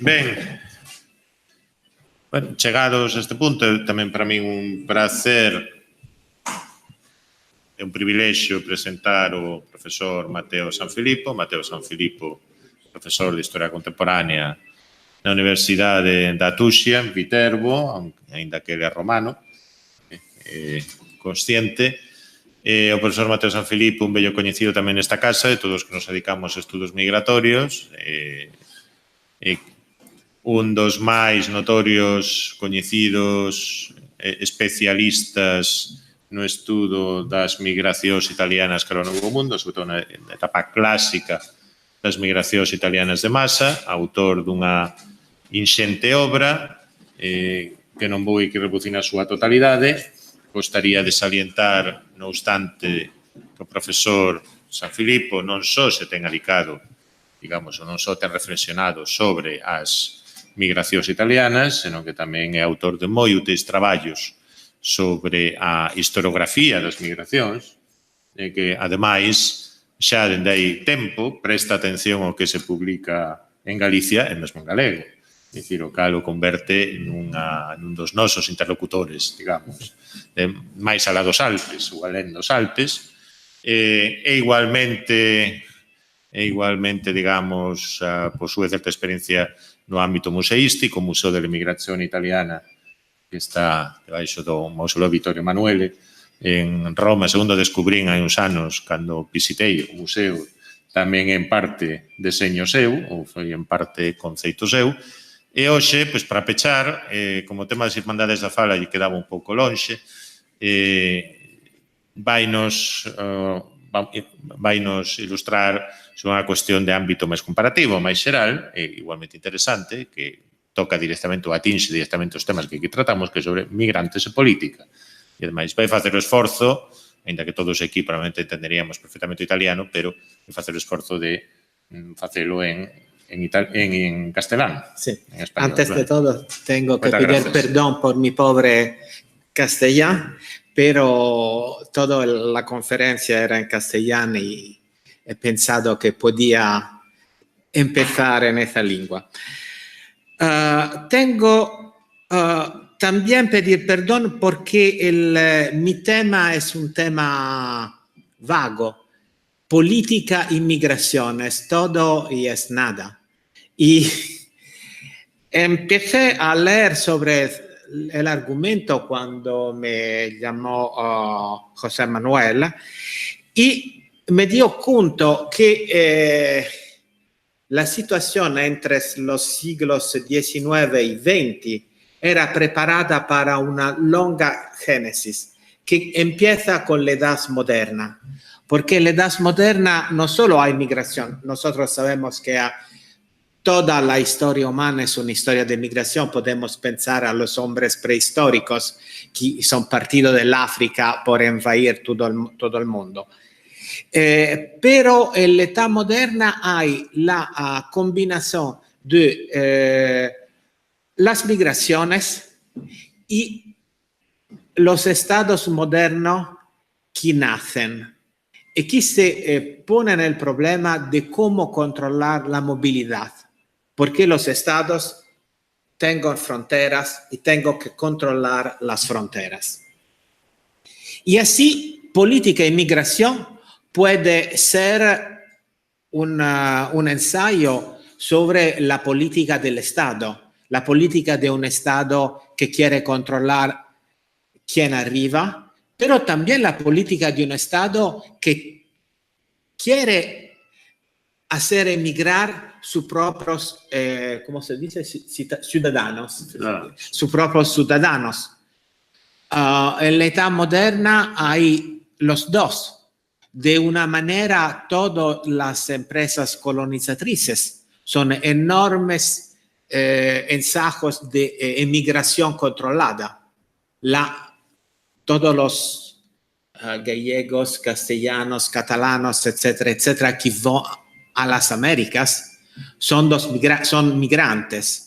Ben, bueno, chegados a este punto, tamén para min un placer e un privilexio presentar o profesor Mateo Sanfilippo. Mateo Sanfilippo, profesor de Historia Contemporánea na Universidade da Tuxia, en Viterbo, aínda que ele é romano, consciente. O profesor Mateo Sanfilippo, un bello coñecido tamén nesta casa de todos os que nos dedicamos a estudos migratorios, un dos máis notorios, coñecidos, especialistas no estudo das migracións italianas cara ao Novo Mundo, sobre todo na etapa clásica das migracións italianas de masa, autor dunha inxente obra que non vou aquí reproducir na súa totalidade. Gostaría de salientar, no obstante, que o profesor Sanfilippo non só se ten adicado, digamos, ou non só ten reflexionado sobre as migracións italianas, senón que tamén é autor de moi úteis traballos sobre a historiografía das migracións, e que, ademais, xa dende hai tempo presta atención ao que se publica en Galicia e mesmo en galego. É dicir, o cal o converte nun dos nosos interlocutores, digamos, máis alá dos Alpes, ou alén dos Alpes, e igualmente, digamos, posúe certa experiencia no ámbito museístico, o Museo de la Emigrazione Italiana, que está debaixo do Mausoleo Vittorio Emanuele, en Roma, segundo descubrín hai uns anos, cando visitei o museo, tamén en parte deseño seu, ou foi en parte conceito seu. E hoxe, pois, para pechar, como o tema das Irmandades da Fala lle quedaba un pouco lonxe, vainos ilustrar sobre unha cuestión de ámbito máis comparativo, máis xeral, e igualmente interesante, que toca directamente ou atinxe directamente os temas que aquí tratamos, que é sobre migrantes e política. E, ademais, vai facer o esforzo, ainda que todos aquí probablemente entenderíamos perfectamente o italiano, pero vai facer o esforzo de facelo en castelán. Sí. En español. Antes de todo, tengo que pedir perdón por mi pobre castellano, pero toda la conferencia era en castellano y he pensado que podía empezar en esa lengua. Tengo también pedir perdón porque mi tema es un tema vago. Política y migración, es todo y es nada. Y empecé a leer sobre el argumento cuando me llamó José Manuel y me dio cuenta que la situación entre los siglos XIX y XX era preparada para una longa génesis que empieza con la Edad Moderna. Porque en la Edad Moderna no solo hay migración, nosotros sabemos que toda la historia humana es una historia de migración. Podemos pensar a los hombres prehistóricos que son partidos del África por invadir todo el mundo. Pero en la Edad Moderna hay la combinación de las migraciones y los estados modernos que nacen. Y aquí se pone el problema de cómo controlar la movilidad, porque los estados tienen fronteras y tienen que controlar las fronteras. Y así, política y migración puede ser un ensayo sobre la política del Estado, la política de un Estado que quiere controlar quién arriba, pero también la política de un Estado que quiere hacer emigrar sus propios, ¿cómo se dice? Ciudadanos. Sus propios ciudadanos. En la Edad Moderna hay los dos. De una manera, todas las empresas colonizatrices son enormes ensayos de emigración controlada. Todos los gallegos, castellanos, catalanos, etcétera, etcétera, que van a las Américas son migrantes.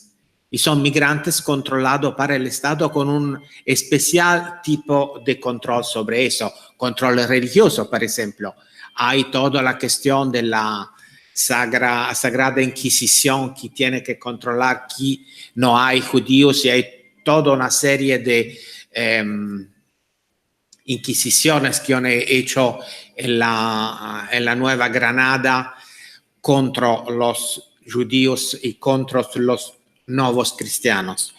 Y son migrantes controlados para el Estado con un especial tipo de control sobre eso. Control religioso, por ejemplo. Hay toda la cuestión de Sagrada Inquisición, que tiene que controlar que no hay judíos, y hay toda una serie de inquisiciones que han hecho en la Nueva Granada contra los judíos y contra los nuevos cristianos.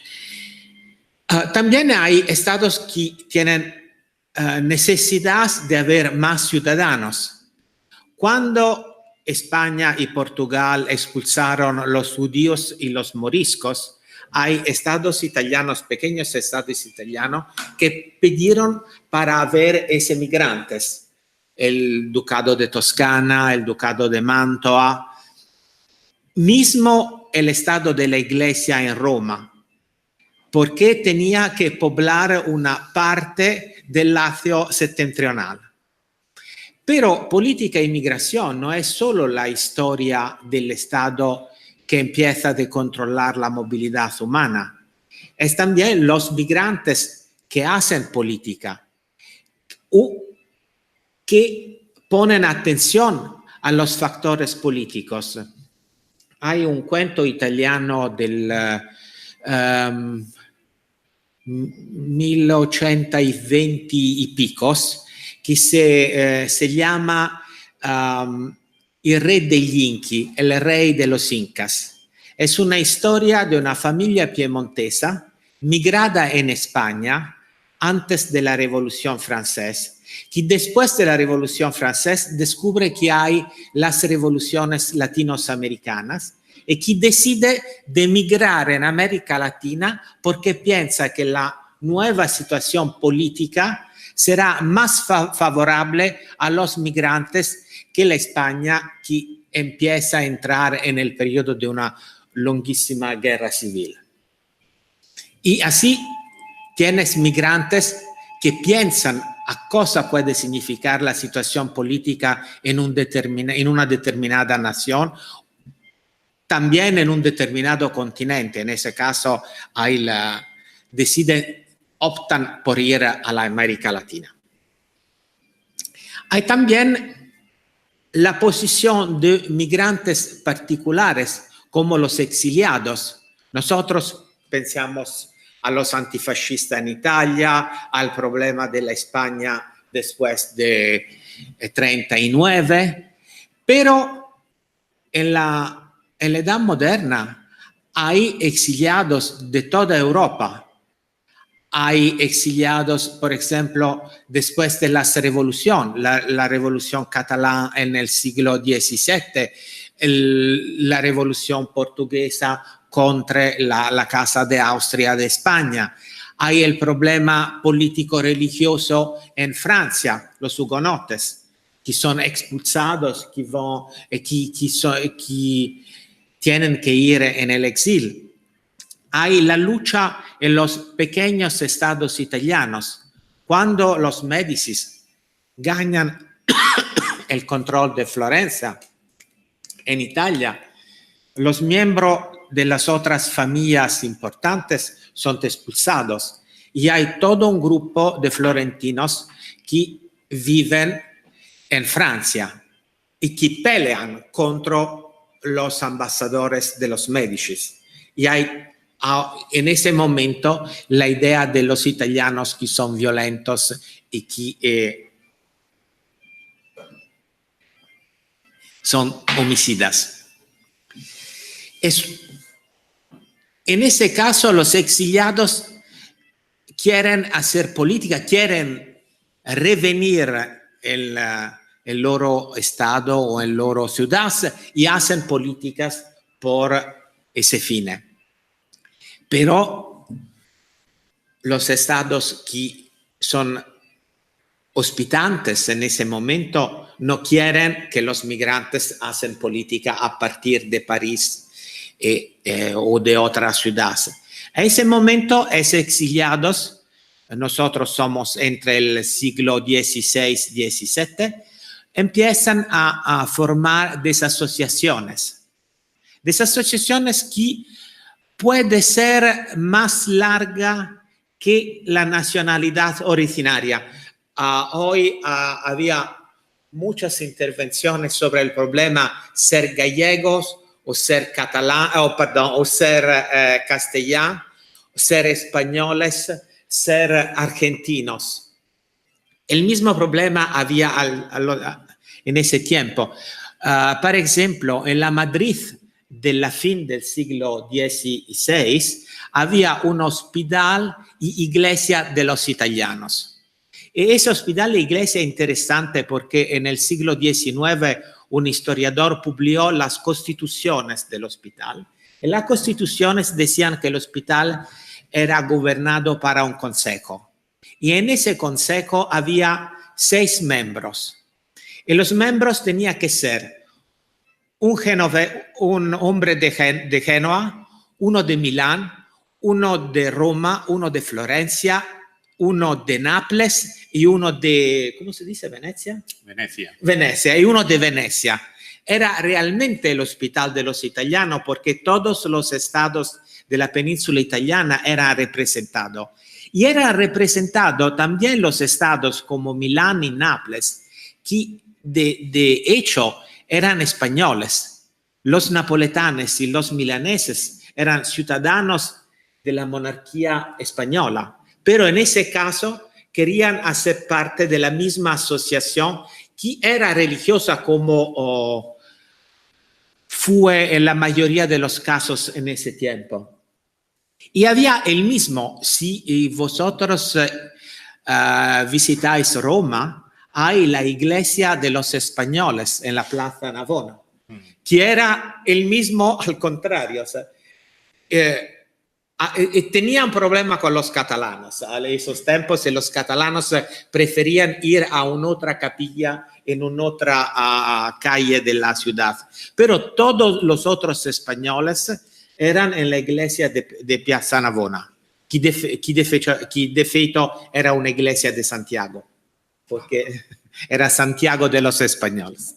También hay estados que tienen necesidad de haber más ciudadanos. Cuando España y Portugal expulsaron los judíos y los moriscos, hay estados italianos, pequeños estados italianos, que pidieron para haber esos migrantes. El Ducado de Toscana, el Ducado de Mantua, mismo el estado de la Iglesia en Roma, porque tenía que poblar una parte del Lacio septentrional. Pero política e inmigración no es solo la historia del Estado que empieza a controlar la movilidad humana, es también los migrantes que hacen política o que ponen atención a los factores políticos. Hay un cuento italiano del 1820 y picos que se llama El Rey degli Inchi, el Rey de los Incas. Es una historia de una familia piemontesa migrada en España antes de la Revolución Francesa, que después de la Revolución Francesa descubre que hay las revoluciones latinoamericanas y que decide de emigrar en América Latina porque piensa que la nueva situación política será más favorable a los migrantes que la España que empieza a entrar en el periodo de una longuísima guerra civil. Y así tienes migrantes que piensan a cosa puede significar la situación política en una determinada nación, también en un determinado continente. En ese caso, optan por ir a la América Latina. Hay también la posición de migrantes particulares, como los exiliados. Nosotros pensamos a los antifascistas en Italia, al problema de la España después de 39, pero en la Edad Moderna hay exiliados de toda Europa. Hay exiliados, por ejemplo, después de la revolución, la revolución catalana en el siglo XVII, la revolución portuguesa contra la Casa de Austria de España. Hay el problema político-religioso en Francia, los hugonotes, que son expulsados, que tienen que ir en el exilio. Hay la lucha en los pequeños estados italianos. Cuando los Médicis ganan el control de Florencia en Italia, los miembros de las otras familias importantes son expulsados y hay todo un grupo de florentinos que viven en Francia y que pelean contra los ambasadores de los Médicis. Y hay en ese momento la idea de los italianos que son violentos y que son homicidas. En ese caso, los exiliados quieren hacer política, quieren revenir el loro estado o el loro ciudad y hacen políticas por ese fin. Pero los estados que son hospitantes en ese momento no quieren que los migrantes hacen política a partir de París o de otras ciudades. En ese momento, esos exiliados, nosotros somos entre el siglo XVI y XVII, empiezan a formar desasociaciones que puede ser más larga que la nacionalidad originaria. Hoy había muchas intervenciones sobre el problema ser gallegos o ser catalán, o ser castellano, ser españoles, ser argentinos. El mismo problema había en ese tiempo. Por ejemplo, en la Madrid de la fin del siglo XVI había un hospital y iglesia de los italianos. Y ese hospital e iglesia es interesante porque en el siglo XIX un historiador publicó las constituciones del hospital. En las constituciones decían que el hospital era gobernado para un consejo. Y en ese consejo había 6 miembros. Y los miembros tenían que ser un hombre de Génova, uno de Milán, uno de Roma, uno de Florencia, uno de Nápoles y uno de, ¿cómo se dice? ¿Venecia? Venecia, y uno de Venecia. Era realmente el hospital de los italianos porque todos los estados de la península italiana eran representados. Y eran representados también los estados como Milán y Nápoles, que de hecho eran españoles. Los napoletanos y los milaneses eran ciudadanos de la monarquía española. Pero en ese caso querían hacer parte de la misma asociación que era religiosa como fue en la mayoría de los casos en ese tiempo. Y había el mismo, si vosotros visitáis Roma, hay la iglesia de los españoles en la Plaza Navona, que era el mismo al contrario. O sea, tenían problema con los catalanes en esos tiempos y los catalanes preferían ir a una otra capilla en una otra calle de la ciudad. Pero todos los otros españoles eran en la iglesia de Piazza Navona, que de hecho era una iglesia de Santiago, porque era Santiago de los españoles.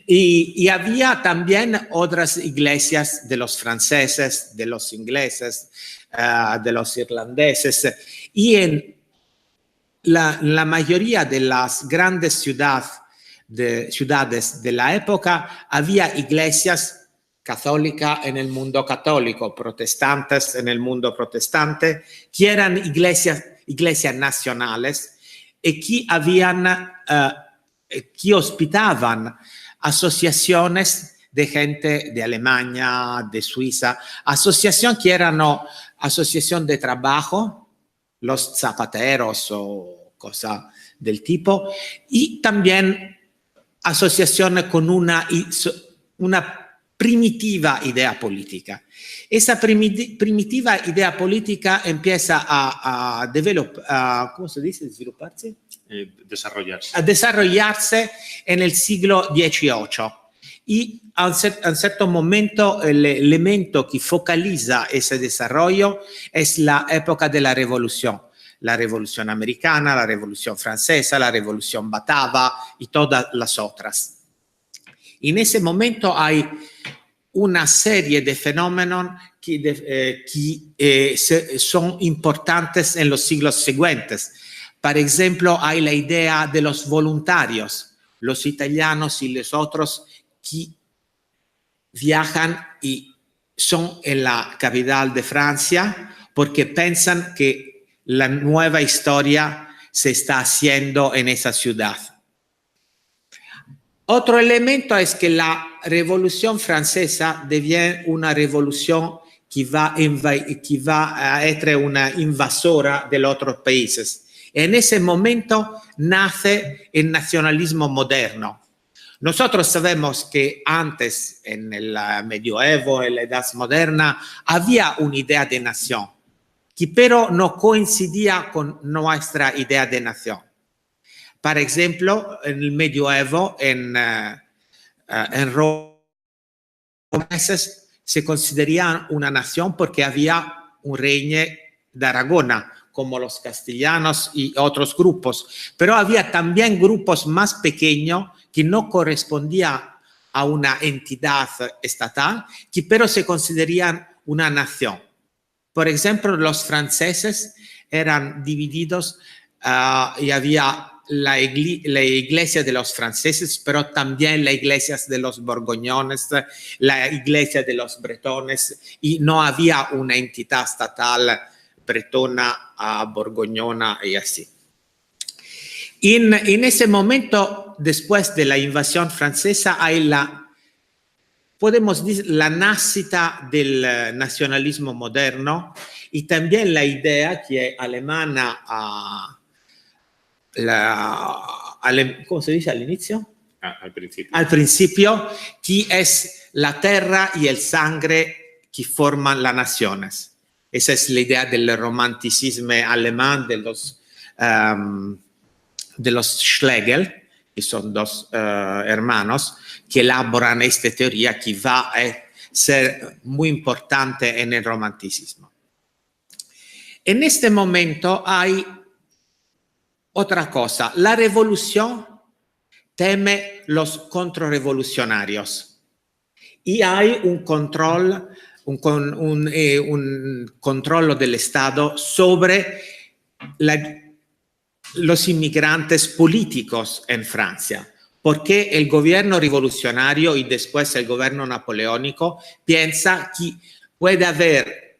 Y había también otras iglesias de los franceses, de los ingleses, de los irlandeses. Y en la mayoría de las grandes ciudades de la época había iglesias católicas en el mundo católico, protestantes en el mundo protestante, que eran iglesias nacionales y que hospitaban asociaciones de gente de Alemania, de Suiza, asociaciones que eran asociación de trabajo, los zapateros o cosas del tipo, y también asociaciones con una primitiva idea política. Esa primitiva idea política empieza a ¿cómo se dice? ¿Desarrollarse? A desarrollarse en el siglo XVIII. Y a un cierto momento el elemento que focaliza ese desarrollo es la época de la revolución americana, la revolución francesa, la revolución batava y todas las otras. En ese momento hay una serie de fenómenos que son importantes en los siglos siguientes. Por ejemplo, hay la idea de los voluntarios, los italianos y los otros que viajan y son en la capital de Francia porque piensan que la nueva historia se está haciendo en esa ciudad. Otro elemento es que la Revolución Francesa deviene una revolución que va a ser una invasora de los otros países. En ese momento nace el nacionalismo moderno. Nosotros sabemos que antes, en el medioevo, en la Edad Moderna, había una idea de nación, que pero no coincidía con nuestra idea de nación. Por ejemplo, en el medioevo, en Roma, se consideraría una nación porque había un rey de Aragona, como los castellanos y otros grupos. Pero había también grupos más pequeños que no correspondían a una entidad estatal, que pero se considerarían una nación. Por ejemplo, los franceses eran divididos y había la iglesia de los franceses, pero también las iglesias de los borgoñones, la iglesia de los bretones, y no había una entidad estatal bretona, borgoñona y así. En ese momento, después de la invasión francesa, hay podemos decir, la nacita del nacionalismo moderno y también la idea que es alemana, ¿cómo se dice al inicio? Al principio. Al principio, que es la tierra y el sangre que forman las naciones. Esa es la idea del romanticismo alemán de los Schlegel, que son dos hermanos, que elaboran esta teoría que va a ser muy importante en el romanticismo. En este momento hay otra cosa. La revolución teme los contrarrevolucionarios y hay un control del Estado sobre los inmigrantes políticos en Francia, porque el gobierno revolucionario y después el gobierno napoleónico piensa que puede haber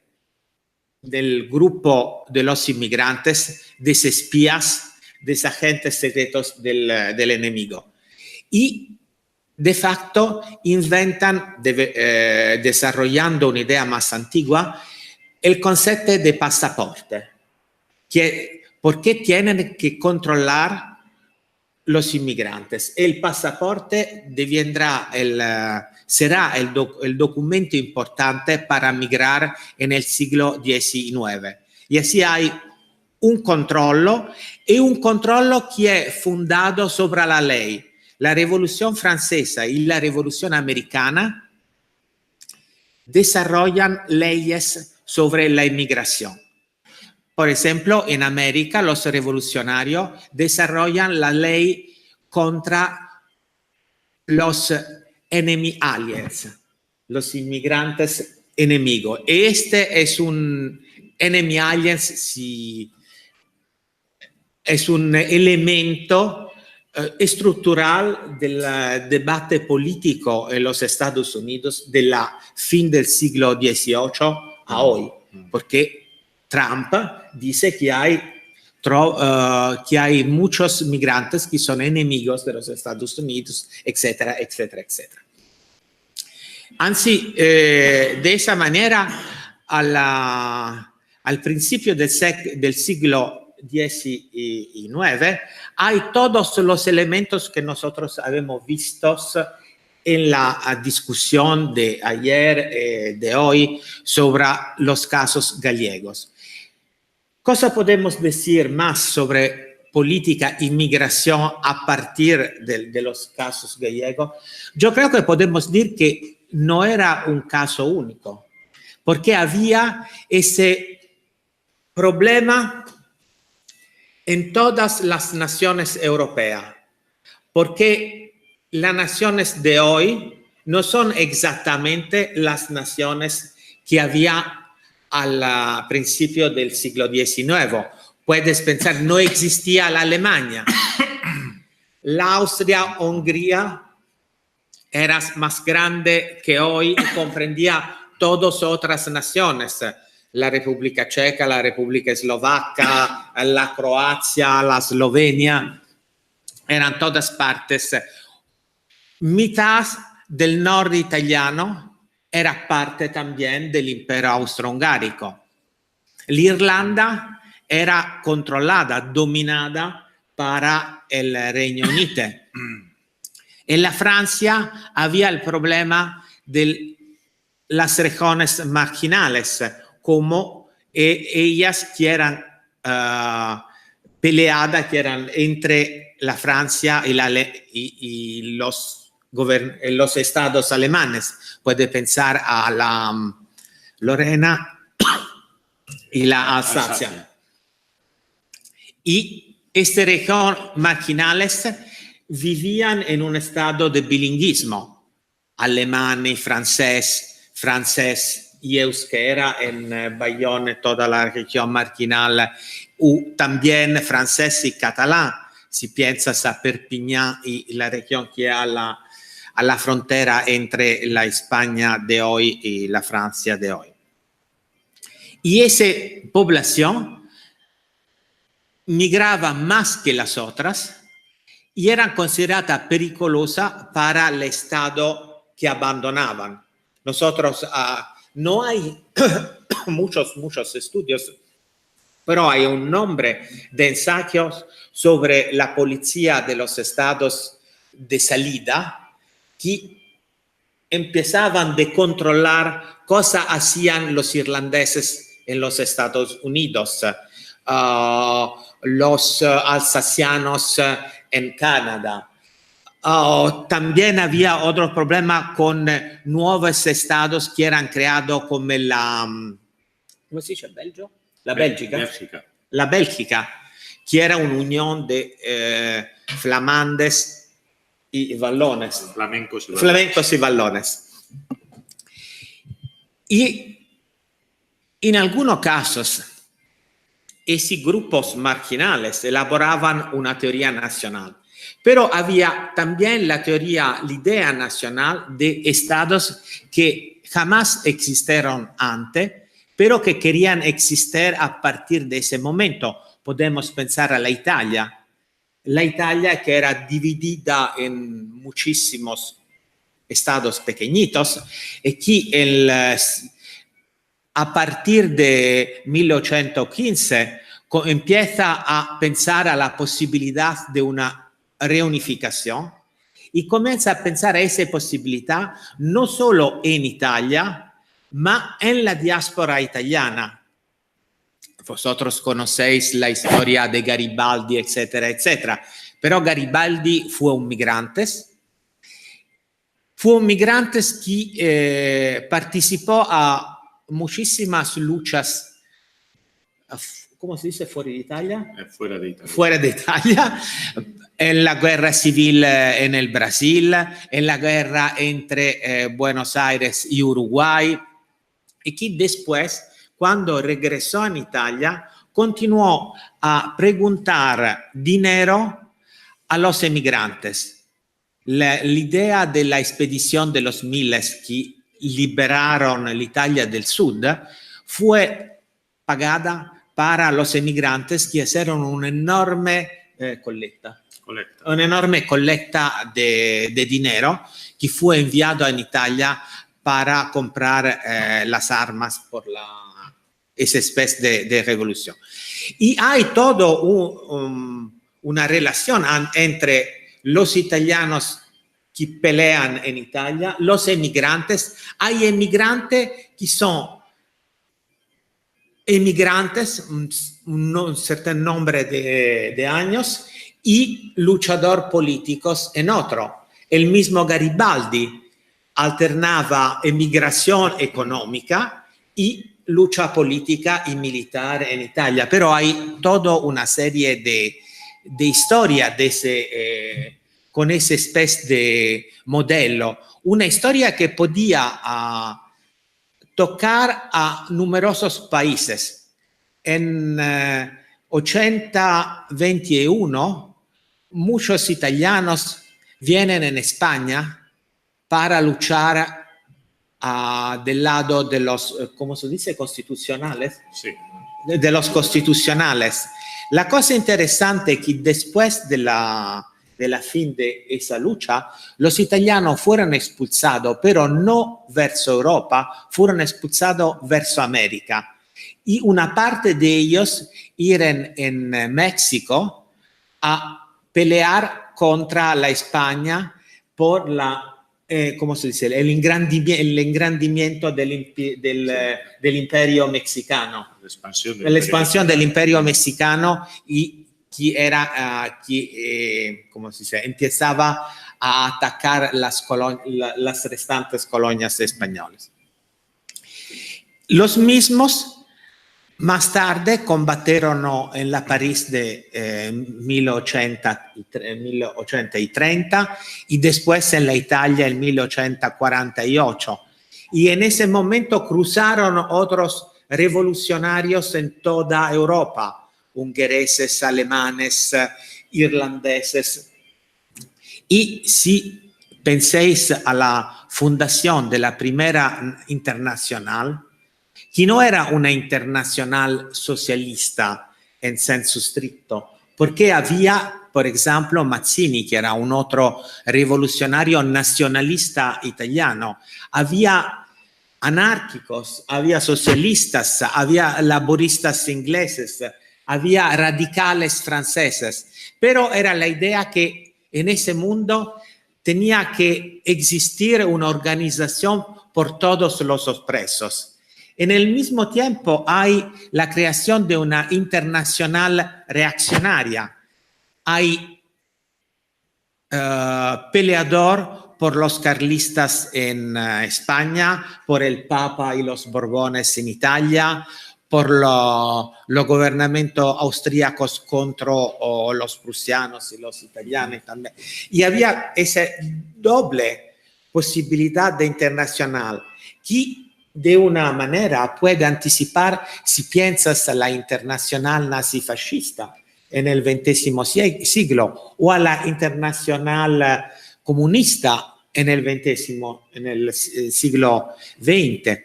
del grupo de los inmigrantes, de espías, de agentes secretos del enemigo. Y de facto inventan, desarrollando una idea más antigua, el concepto de pasaporte, porque tienen que controlar los inmigrantes. El pasaporte será el documento importante para migrar en el siglo XIX. Y así hay un controllo que es fundado sobre la ley. La Revolución Francesa y la Revolución Americana desarrollan leyes sobre la inmigración. Por ejemplo, en América los revolucionarios desarrollan la ley contra los enemy aliens, los inmigrantes enemigos. Este es un enemy aliens, es un elemento estructural del debate político en los Estados Unidos de la fin del siglo XVIII a hoy, porque Trump dice que hay muchos migrantes que son enemigos de los Estados Unidos, etcétera, etcétera, etcétera. Así, de esa manera, al principio del siglo XIX, hay todos los elementos que nosotros habíamos visto en la discusión de ayer, de hoy, sobre los casos gallegos. ¿Cosa podemos decir más sobre política y migración a partir de los casos gallegos? Yo creo que podemos decir que no era un caso único, porque había ese problema en todas las naciones europeas, porque las naciones de hoy no son exactamente las naciones que había al principio del siglo XIX. Puedes pensar, no existía la Alemania. La Austria-Hungría era más grande que hoy y comprendía todas otras naciones. La República Checa, la República Eslovaca, la Croacia, la Eslovenia, eran todas partes. Mitad del norte italiano era parte también del Imperio Austrohúngarico. Irlanda era controlada, dominada para el Reino Unido. En la Francia había el problema de las regiones marginales, como ellas que eran peleadas, que eran entre la Francia y los estados alemanes. Puede pensar a la Lorena y la Alsacia. Y estas regiones marginales vivían en un estado de bilingüismo, alemán y francés y euskera en Bayonne, toda la región marginal, o también francés y catalán, si piensas a Perpignan y la región que a la frontera entre la España de hoy y la Francia de hoy. Y esa población migraba más que las otras y eran consideradas peligrosas para el Estado que abandonaban. Nosotros, no hay muchos estudios, pero hay un nombre de ensayos sobre la policía de los estados de salida que empezaban a controlar cosas hacían los irlandeses en los Estados Unidos, los alsacianos en Canadá. También había otro problema con nuevos estados que eran creados como ¿cómo se dice? ¿Belgio? La Bélgica. La Bélgica, que era una unión de flamandes y vallones. Flamencos y vallones. Y en algunos casos, esos grupos marginales elaboraban una teoría nacional. Pero había también la idea nacional de estados que jamás existieron antes, pero que querían existir a partir de ese momento. Podemos pensar a la Italia que era dividida en muchísimos estados pequeñitos y que a partir de 1815 empieza a pensar a la posibilidad de una reunificación y comienza a pensar a esa posibilidad no solo en Italia, ma en la diáspora italiana. Vosotros conocéis la historia de Garibaldi, etcétera, etcétera. Pero Garibaldi fue un migrante que participó a muchísimas luchas. ¿Cómo se dice fuera de Italia? Fuera de Italia. Fuera de Italia, en la guerra civil en el Brasil, en la guerra entre Buenos Aires y Uruguay, y que después, cuando regresó en Italia, continuó a preguntar dinero a los emigrantes. La idea de la expedición de los Miles que liberaron la Italia del Sur fue pagada para los emigrantes que hicieron una enorme colecta de dinero que fue enviado a Italia para comprar las armas por esa especie de revolución. Y hay todo una relación entre los italianos que pelean en Italia, los emigrantes. Hay emigrantes que son emigrantes, un certain nombre de años, y luchadores políticos en otro. El mismo Garibaldi alternaba emigración económica y lucha política y militar en Italia, pero hay toda una serie de historias con esa especie de modelo, una historia que podía tocar a numerosos países. En 1821, muchos italianos vienen en España para luchar del lado de los, ¿cómo se dice? Constitucionales. Sí. De los constitucionales. La cosa interesante es que después de la fin de esa lucha, los italianos fueron expulsados, pero no verso Europa, fueron expulsados verso América. Y una parte de ellos iban en México a pelear contra la España por ¿cómo se dice? El engrandimiento del imperio mexicano. La expansión del imperio mexicano y ¿cómo se dice? Empezaba a atacar las restantes colonias españolas. Los mismos más tarde combatieron en la París de 1880 y 30 y después en la Italia en 1848. Y en ese momento cruzaron otros revolucionarios en toda Europa, hongueses, alemanes, irlandeses. Y si penséis a la fundación de la primera internacional, que no era una internacional socialista en senso estricto, porque había, por ejemplo, Mazzini, que era un otro revolucionario nacionalista italiano, había anárquicos, había socialistas, había laboristas ingleses, había radicales franceses, pero era la idea que en ese mundo tenía que existir una organización por todos los opresos. En el mismo tiempo hay la creación de una internacional reaccionaria. Hay peleador por los carlistas en España, por el Papa y los Borbones en Italia, por los gobernamentos austríacos contra los prusianos y los italianos también. Y había esa doble posibilidad de internacional que de una manera puede anticipar, si piensas a la internacional nazifascista en el XX siglo o a la internacional comunista en el siglo XX.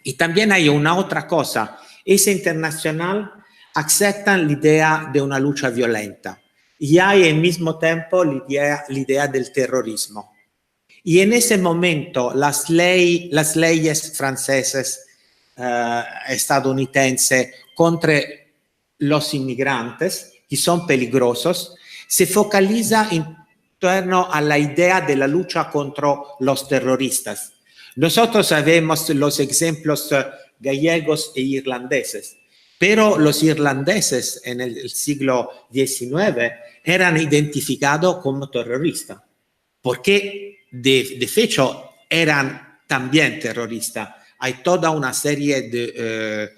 Y también hay una otra cosa, esa internacional acepta la idea de una lucha violenta y hay al mismo tiempo la idea del terrorismo. Y en ese momento las leyes francesas, estadounidenses contra los inmigrantes, que son peligrosos, se focaliza en torno a la idea de la lucha contra los terroristas. Nosotros sabemos los ejemplos gallegos e irlandeses, pero los irlandeses en el siglo XIX eran identificados como terroristas, porque de hecho eran también terroristas. Hay toda una serie de,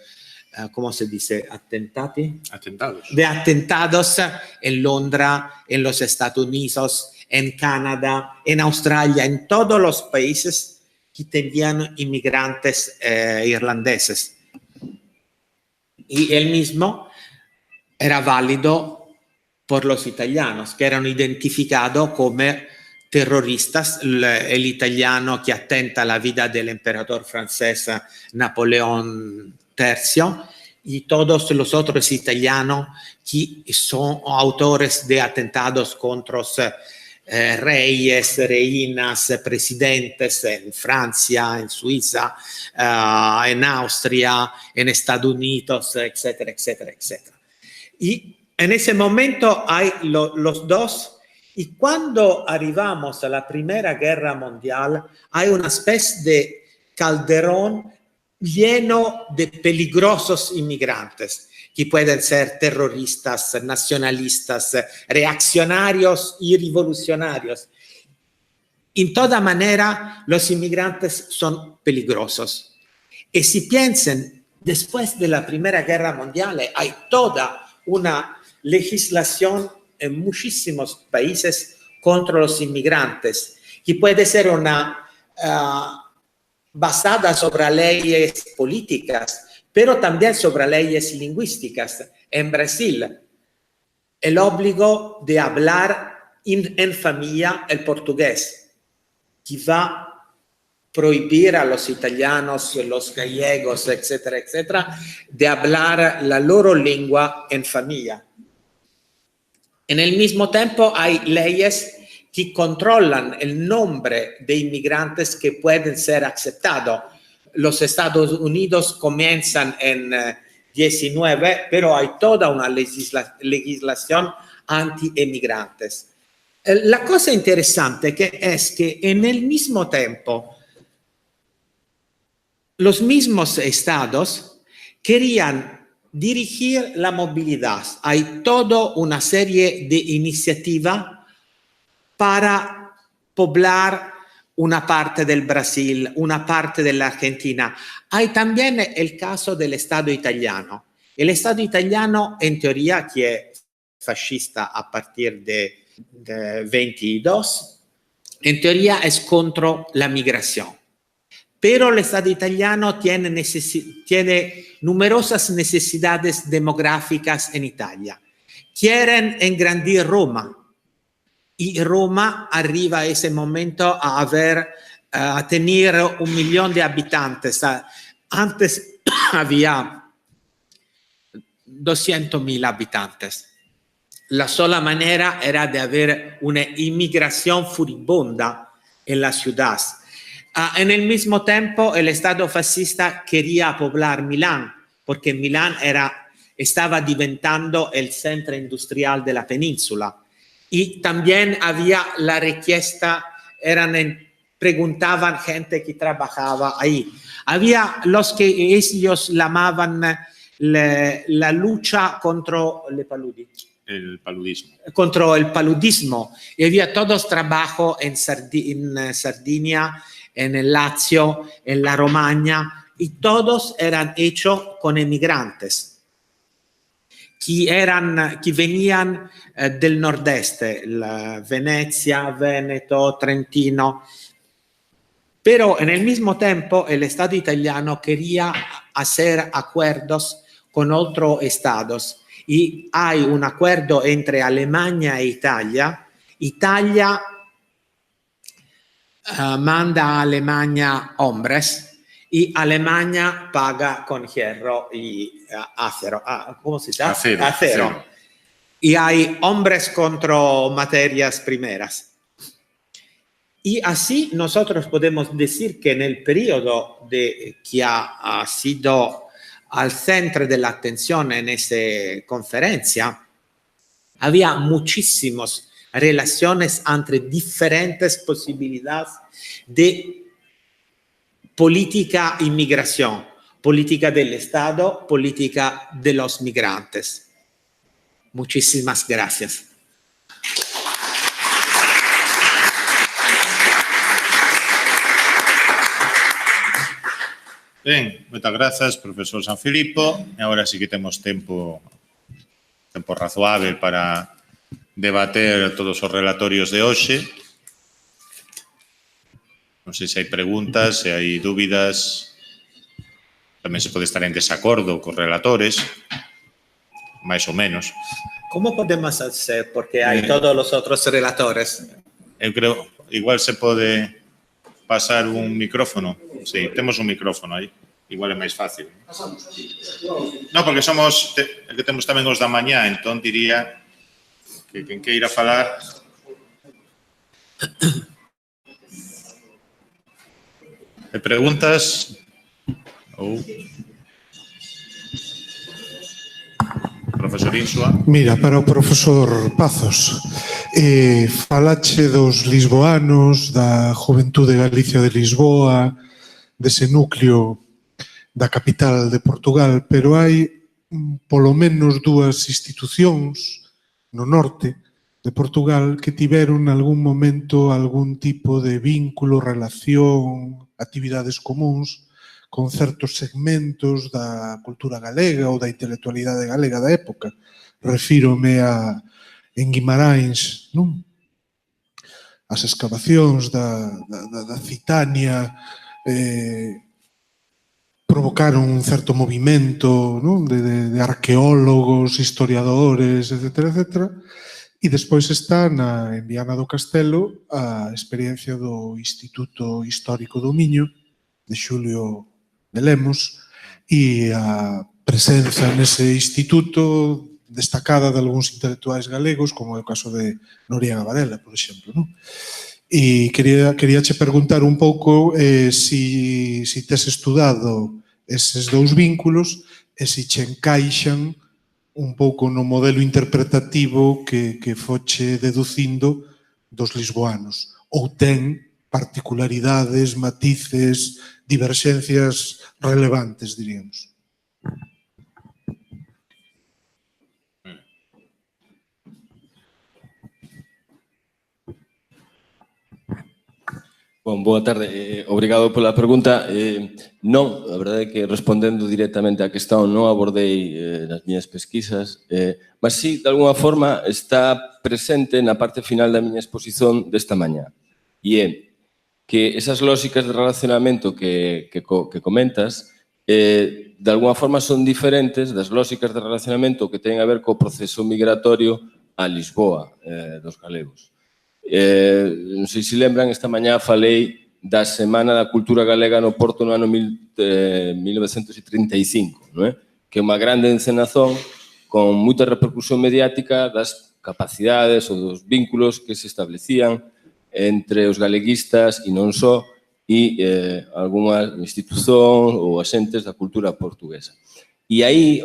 ¿cómo se dice? Atentados. De atentados en Londres, en los Estados Unidos, en Canadá, en Australia, en todos los países que tenían inmigrantes irlandeses. Y el mismo era válido por los italianos, que eran identificados como terroristas. El italiano que atenta a la vida del emperador francés Napoleón III y todos los otros italianos que son autores de atentados contra reyes, reinas, presidentes en Francia, en Suiza, en Austria, en Estados Unidos, etcétera, etcétera, etcétera. Y en ese momento hay los dos. Y cuando arribamos a la Primera Guerra Mundial, hay una especie de calderón lleno de peligrosos inmigrantes, que pueden ser terroristas, nacionalistas, reaccionarios y revolucionarios. En toda manera, los inmigrantes son peligrosos. Y si piensan, después de la Primera Guerra Mundial, hay toda una legislación en muchísimos países contra los inmigrantes, que puede ser una basada sobre leyes políticas, pero también sobre leyes lingüísticas. En Brasil, el obligo de hablar en familia el portugués, que va a prohibir a los italianos, los gallegos, etcétera, etcétera, de hablar la loro lengua en familia. En el mismo tiempo hay leyes que controlan el nombre de inmigrantes que pueden ser aceptados. Los Estados Unidos comienzan en 19, pero hay toda una legislación anti-emigrantes. La cosa interesante es que en el mismo tiempo los mismos estados querían dirigir la movilidad. Hay toda una serie de iniciativas para poblar una parte del Brasil, una parte de la Argentina. Hay también el caso del Estado italiano. El Estado italiano, en teoría, que es fascista a partir de 22, en teoría es contra la migración. Pero el Estado italiano tiene numerosas necesidades demográficas en Italia, quieren engrandir Roma. Y Roma arriba a ese momento a tener 1 millón de habitantes. Antes había 200.000 habitantes. La sola manera era de haber una inmigración furibunda en la ciudad. En el mismo tiempo, el Estado fascista quería poblar Milán, porque Milán estaba diventando el centro industrial de la península. Y también había la riqueza, preguntaban gente que trabajaba ahí. Había los que ellos llamaban la lucha contra el paludismo. Contra el paludismo. Y había todos trabajo en Sardinia, en el Lazio, en la Romagna, y todos eran hechos con emigrantes que venían del nordeste, Venecia, Veneto, Trentino. Pero en el mismo tiempo el Estado italiano quería hacer acuerdos con otros estados. Y hay un acuerdo entre Alemania e Italia. Italia manda a Alemania hombres y Alemania paga con hierro y acero. ¿Cómo se llama? Acero. Y hay hombres contra materias primeras. Y así nosotros podemos decir que en el periodo que ha sido al centro de la atención en esa conferencia, había muchísimas relaciones entre diferentes posibilidades de política inmigración, política del Estado, política de los migrantes. Muchísimas gracias. Ben, moitas grazas, profesor Sanfilippo. E agora sí que temos tempo razoável para debater todos os relatorios de hoxe. Non sei se hai preguntas, se hai dúbidas. Tamén se pode estar en desacordo cos relatores, máis ou menos. ¿Cómo podemos hacer? Porque hay todos los otros relatores. Eu creo, igual se pode pasar un micrófono. Sí, temos un micrófono aí. Igual é máis fácil. Non, porque somos, que temos tamén os da mañá, entón diría que quen queira falar. Hai preguntas? Profesor Insua. Mira, para o profesor Pazos, falache dos lisboanos, da Juventude Galicia de Lisboa, dese núcleo da capital de Portugal, pero hai polo menos 2 institucións no norte de Portugal que tiveron algún momento algún tipo de vínculo, relación, actividades comuns con certos segmentos da cultura galega ou da intelectualidade galega da época. Refírome en Guimarães, non? As excavacións da Citania provocaron un certo movimento, non? De arqueólogos, historiadores, etc. E despois está en Viana do Castelo a experiencia do Instituto Histórico do Miño, de Xulio de Lemos, e a presenza nese instituto destacada de algúns intelectuais galegos, como é o caso de Noriega Varela, por exemplo, non? E queríache preguntar un pouco si tes estudado eses 2 vínculos e si che encaixan un pouco no modelo interpretativo que foche deducindo dos lisboanos, ou ten particularidades, matices, diverxencias relevantes, diríamos. Bon, boa tarde. Obrigado pola pregunta. Non, a verdade é que respondendo directamente á questão non abordei nas miñas pesquisas, mas sí, de alguna forma, está presente na parte final da miña exposición desta mañá. E é que esas lóxicas de relacionamento que comentas de alguna forma son diferentes das lógicas de relacionamento que teñen a ver co proceso migratorio a Lisboa dos galegos. Non sei se lembran, esta mañá falei da Semana da Cultura Galega no Porto no ano 1935, non é? Que é unha grande encenazón con moita repercusión mediática das capacidades ou dos vínculos que se establecían entre os galeguistas e non só e algunha institución ou axentes da cultura portuguesa. E aí,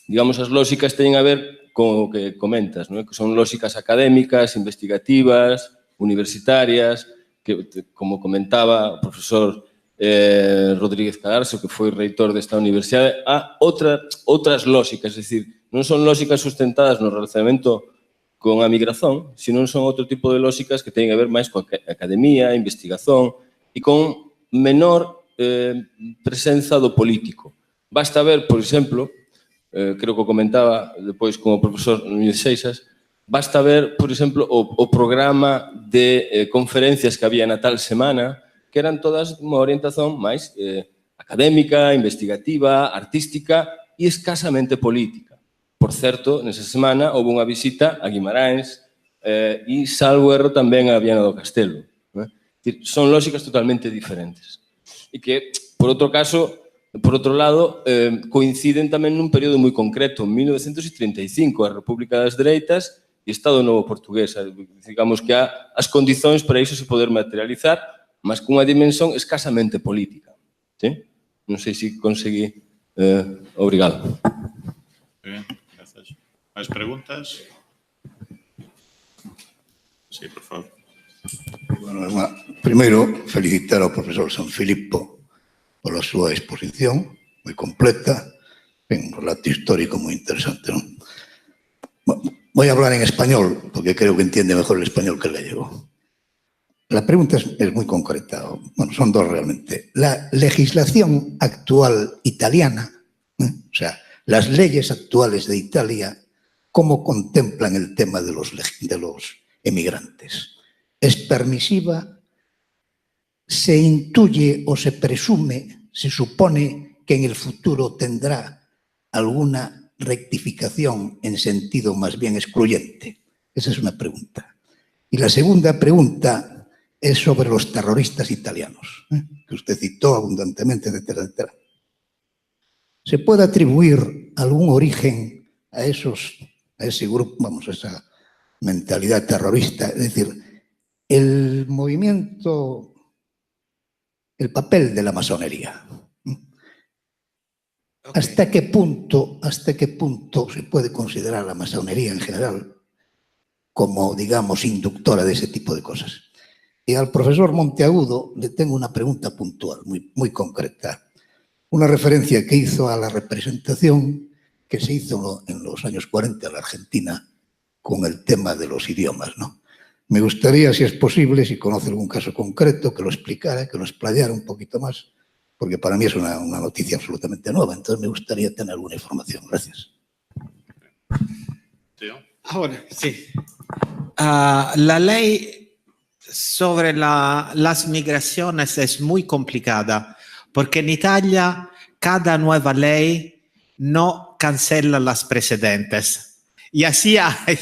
digamos, as lógicas teñen a ver con o que comentas, non é? Que son lógicas académicas, investigativas, universitarias, que, como comentaba o profesor Rodríguez Cadarso, que foi reitor desta universidade, há outras lógicas, é dicir, non son lógicas sustentadas no relacionamento con a migración, sino son outro tipo de lógicas que teñen a ver máis coa academia, investigación e con menor presenza do político. Basta ver, por exemplo, creo que o comentaba depois con o profesor Núñez Seixas, basta ver, por exemplo, o programa de conferencias que había na tal semana, que eran todas unha orientación máis académica, investigativa, artística e escasamente política. Por certo, nesa semana houve unha visita a Guimarães e, salvo erro, tamén a Viana do Castelo. Son lógicas totalmente diferentes. E que, por outro lado, coinciden tamén nun período moi concreto, 1935, a República das Dereitas e Estado Novo Portugués. Digamos que há as condicións para iso se poder materializar, mas cunha dimensión escasamente política. ¿Sí? Non sei se conseguí. Obrigado. Muy bien, gracias. ¿Más preguntas? Sí, por favor. Bueno, primeiro, felicitar ao profesor Sanfilippo pola súa exposición, moi completa, un relato histórico moi interesante, ¿no? Voy a hablar en español, porque creo que entiende mejor el español que el gallego. La pregunta es muy concreta, bueno, son dos realmente. La legislación actual italiana, o sea, las leyes actuales de Italia, ¿cómo contemplan el tema de los emigrantes? ¿Es permisiva? ¿Se intuye o se presume, se supone que en el futuro tendrá alguna rectificación en sentido más bien excluyente? Esa es una pregunta. Y la segunda pregunta es sobre los terroristas italianos, que usted citó abundantemente, etcétera, etcétera. ¿Se puede atribuir algún origen a ese grupo, vamos, a esa mentalidad terrorista? Es decir, el movimiento, el papel de la masonería. Okay. ¿Hasta qué punto se puede considerar la masonería en general como, digamos, inductora de ese tipo de cosas? Y al profesor Monteagudo le tengo una pregunta puntual, muy concreta. Una referencia que hizo a la representación que se hizo en los años 40 en la Argentina con el tema de los idiomas, ¿no? Me gustaría, si es posible, si conoce algún caso concreto, que lo explicara, que lo explayara un poquito más, porque para mí es una noticia absolutamente nueva, entonces me gustaría tener alguna información. Gracias. Ahora, sí. La ley sobre las migraciones es muy complicada, porque en Italia cada nueva ley no cancela las precedentes. Y así hay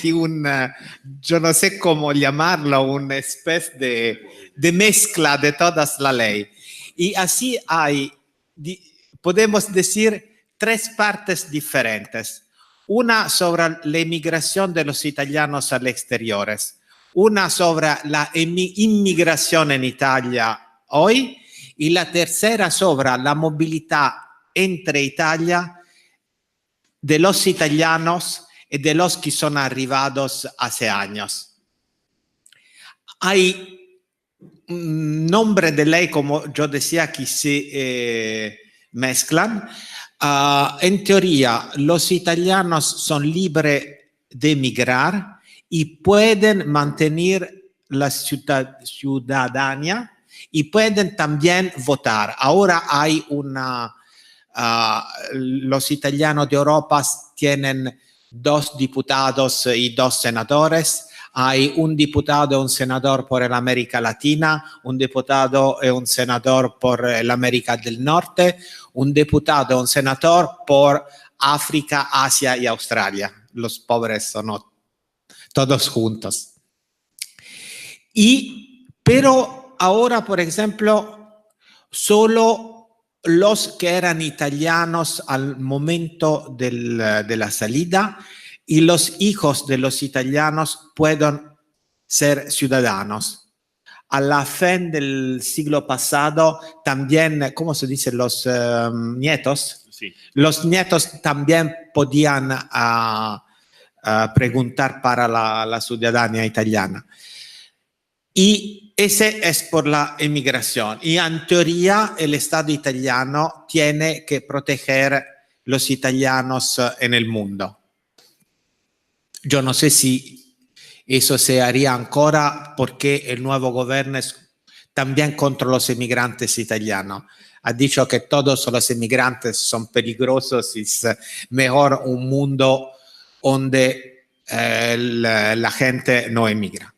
yo no sé cómo llamarlo, una especie de mezcla de todas las leyes. Y así hay, podemos decir, tres partes diferentes. Una sobre la emigración de los italianos al exterior, una sobre la inmigración en Italia hoy y la tercera sobre la movilidad entre Italia de los italianos y de los que son arribados hace años. Hay un nombre de ley, como yo decía, que se mezclan. En teoría, los italianos son libres de emigrar y pueden mantener la ciudadanía y pueden también votar. Ahora hay los italianos de Europa tienen 2 diputados y 2 senadores. hay un diputado y un senador por la América Latina, un diputado y un senador por la América del Norte, un diputado y un senador por África, Asia y Australia. Los pobres son todos juntos. Pero ahora, por ejemplo, solo los que eran italianos al momento de la salida y los hijos de los italianos pueden ser ciudadanos. A la fin del siglo pasado también, ¿cómo se dice? Los nietos. Sí. Los nietos también podían preguntar para la ciudadanía italiana. Y ese es por la emigración. Y en teoría el Estado italiano tiene que proteger los italianos en el mundo. Yo no sé si eso se haría ancora porque el nuevo gobierno es también contra los emigrantes italianos. Ha dicho que todos los emigrantes son peligrosos y es mejor un mundo donde la gente no emigra.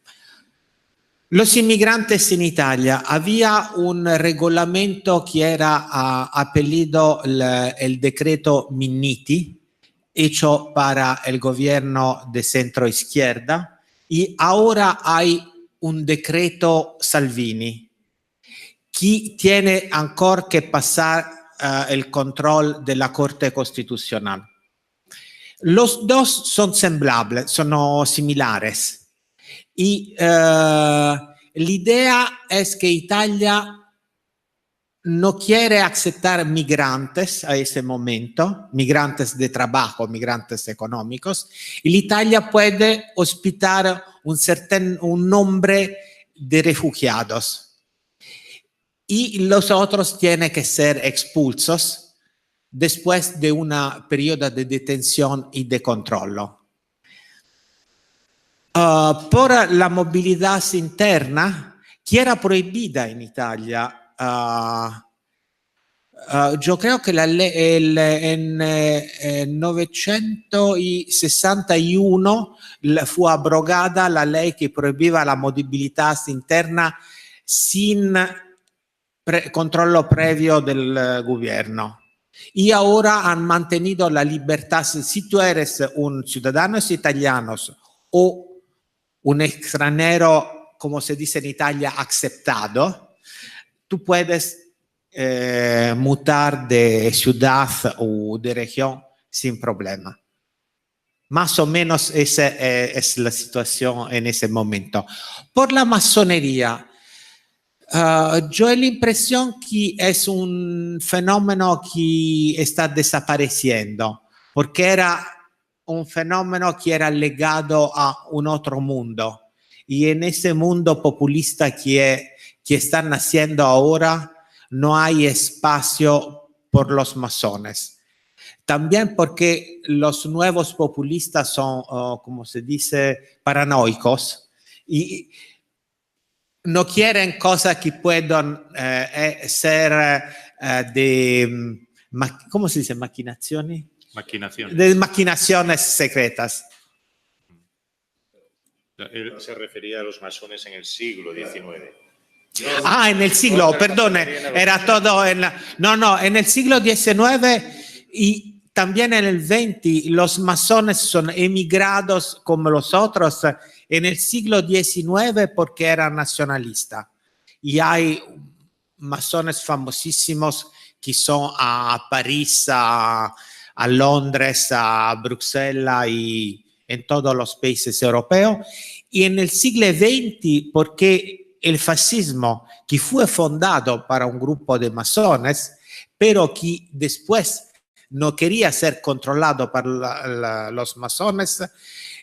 Los inmigrantes en Italia, había un reglamento que era apellido el decreto Minniti, hecho para el gobierno de centro izquierda, y ahora hay un decreto Salvini, que tiene ancora que pasar el control de la Corte Constitucional. Los dos son semblables, son similares. Y la idea es que Italia no quiere aceptar migrantes a ese momento, migrantes de trabajo, migrantes económicos, y Italia puede hospitar un nombre de refugiados. Y los otros tienen que ser expulsos después de un periodo de detención y de control. Por la movilidad interna, que era prohibida en Italia, yo creo que en 1961 fue abrogada la ley que prohibía la movilidad interna sin controllo previo del gobierno. Y ahora han mantenido la libertad. Si tú eres un ciudadano italiano o un extranjero, como se dice en Italia, aceptado, tú puedes mutar de ciudad o de región sin problema. Más o menos esa es la situación en ese momento. Por la masonería, yo he la impresión que es un fenómeno que está desapareciendo, porque era un fenómeno que era legado a un otro mundo. Y en ese mundo populista que están naciendo ahora, no hay espacio por los masones. También porque los nuevos populistas son, como se dice, paranoicos y no quieren cosas que puedan ser ¿cómo se dice? Maquinaciones. De maquinaciones secretas. Él se refería a los masones en el siglo XIX. En el siglo, perdón, era todo en en el siglo XIX y también en el XX los masones son emigrados como los otros en el siglo XIX porque eran nacionalistas. Y hay masones famosísimos que son a París, a Londres, a Bruselas y en todos los países europeos. Y en el siglo XX, porque el fascismo, que fue fundado para un grupo de masones, pero que después no quería ser controlado por los masones,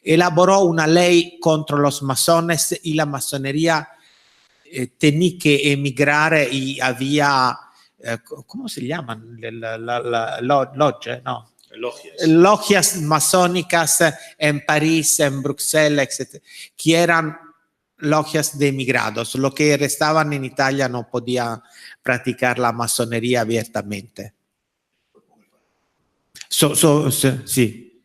elaboró una ley contra los masones y la masonería tenía que emigrar y había... ¿cómo se llaman? Logias masónicas en París, en Bruselas, etc., que eran logias de emigrados. Lo que restaban en Italia no podían practicar la masonería abiertamente. Sí.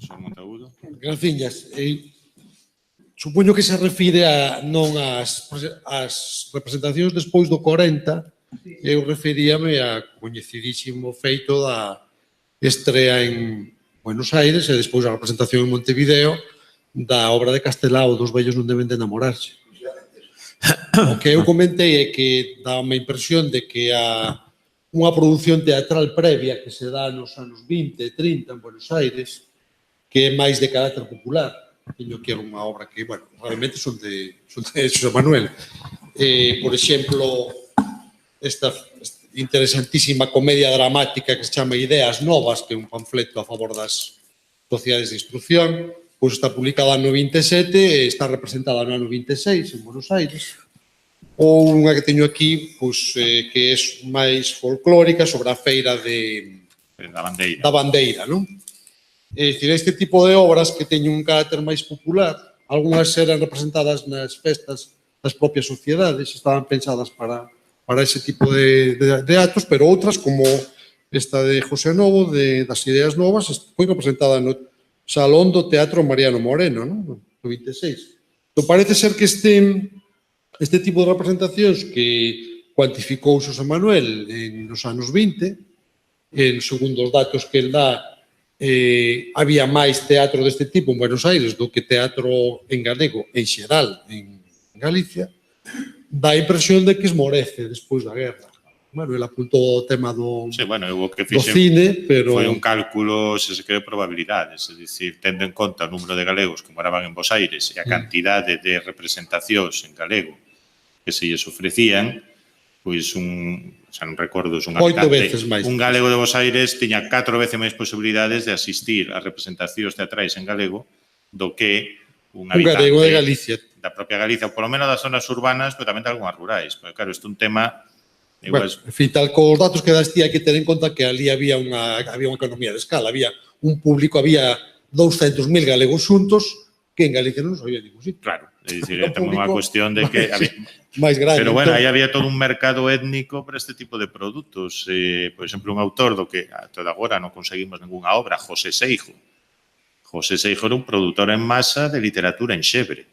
Son Monteagudo. Graciñas. Supoño que se refire non ás representacións despois do 40. Eu referíame a coñecidísimo feito da estrea en Buenos Aires e despois a representación en Montevideo da obra de Castelao dos vellos non deben de enamorarse. O que eu comentei é que dá unha impresión de que unha produción teatral previa que se dá nos anos 20 e 30 en Buenos Aires, que é máis de carácter popular. Teño que era unha obra que, bueno, realmente son de Xosé Manuel. Por exemplo, esta interesantísima comedia dramática que se chama Ideas Novas, que é un panfleto a favor das sociedades de instrucción, pois está publicada no 27 e está representada no ano 26 en Buenos Aires. Ou unha que teño aquí, pois, que é máis folclórica sobre a feira Da Bandeira, non? É dicir, este tipo de obras que teñen un carácter máis popular, algunhas eran representadas nas festas das propias sociedades, estaban pensadas para ese tipo de actos, pero outras, como esta de José Novo, das Ideas Novas, foi representada no Salón do Teatro Mariano Moreno, no 26. Entón, parece ser que este tipo de representacións que cuantificou Xosé Manuel nos anos 20, segundo os datos que el dá, había máis teatro deste tipo en Buenos Aires do que teatro en galego en xeral en Galicia, dá a impresión de que esmorece despois da guerra. Bueno, ele apuntou o tema do cine, pero... Foi un cálculo, se se cree, probabilidades, é dicir, tendo en conta o número de galegos que moraban en Bos Aires e a cantidade de representacións en galego que se lles ofrecían, pois xa non recordo, un habitante, un galego de Bos Aires tiña 4 veces máis posibilidades de asistir a representacións teatrais en galego do que un habitante de Galicia, da propia Galicia, ou polo menos das zonas urbanas, pero tamén de algunhas rurais. Porque, claro, isto é un tema... Bueno, en fin, tal cos datos que das ti, hai que ter en conta que ali había unha economía de escala, había un público, había 200.000 galegos xuntos que en Galicia non nos había ningún sitio. Claro, é dicir, é tamén unha cuestión de que... máis grande. Pero, bueno, aí había todo un mercado étnico para este tipo de produtos. Por exemplo, un autor do que ata agora non conseguimos ninguna obra, José Seijo. José Seijo era un produtor en masa de literatura en xebre,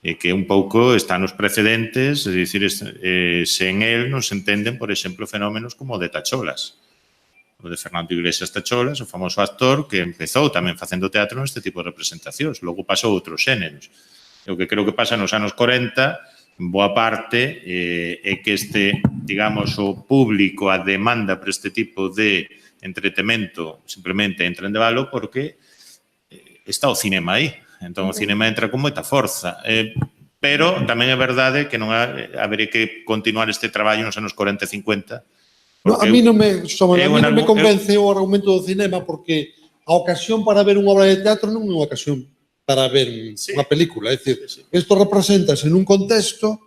que un pouco está nos precedentes, é dicir, sen el non se entenden, por exemplo, fenómenos como o de Tacholas. O de Fernando Iglesias Tacholas, o famoso actor que empezou tamén facendo teatro neste tipo de representacións, logo pasou outros xéneros. O que creo que pasa nos anos 40, en boa parte, é que digamos, o público, a demanda para este tipo de entretemento simplemente entra en debalo porque está o cinema aí. Entón, o cinema entra con moita forza. Pero tamén é verdade que non habería que continuar este traballo nos anos 40 e 50. No, a mí non me convence o argumento do cinema porque a ocasión para ver unha obra de teatro non é unha ocasión para ver unha película. É dicir, isto representase nun contexto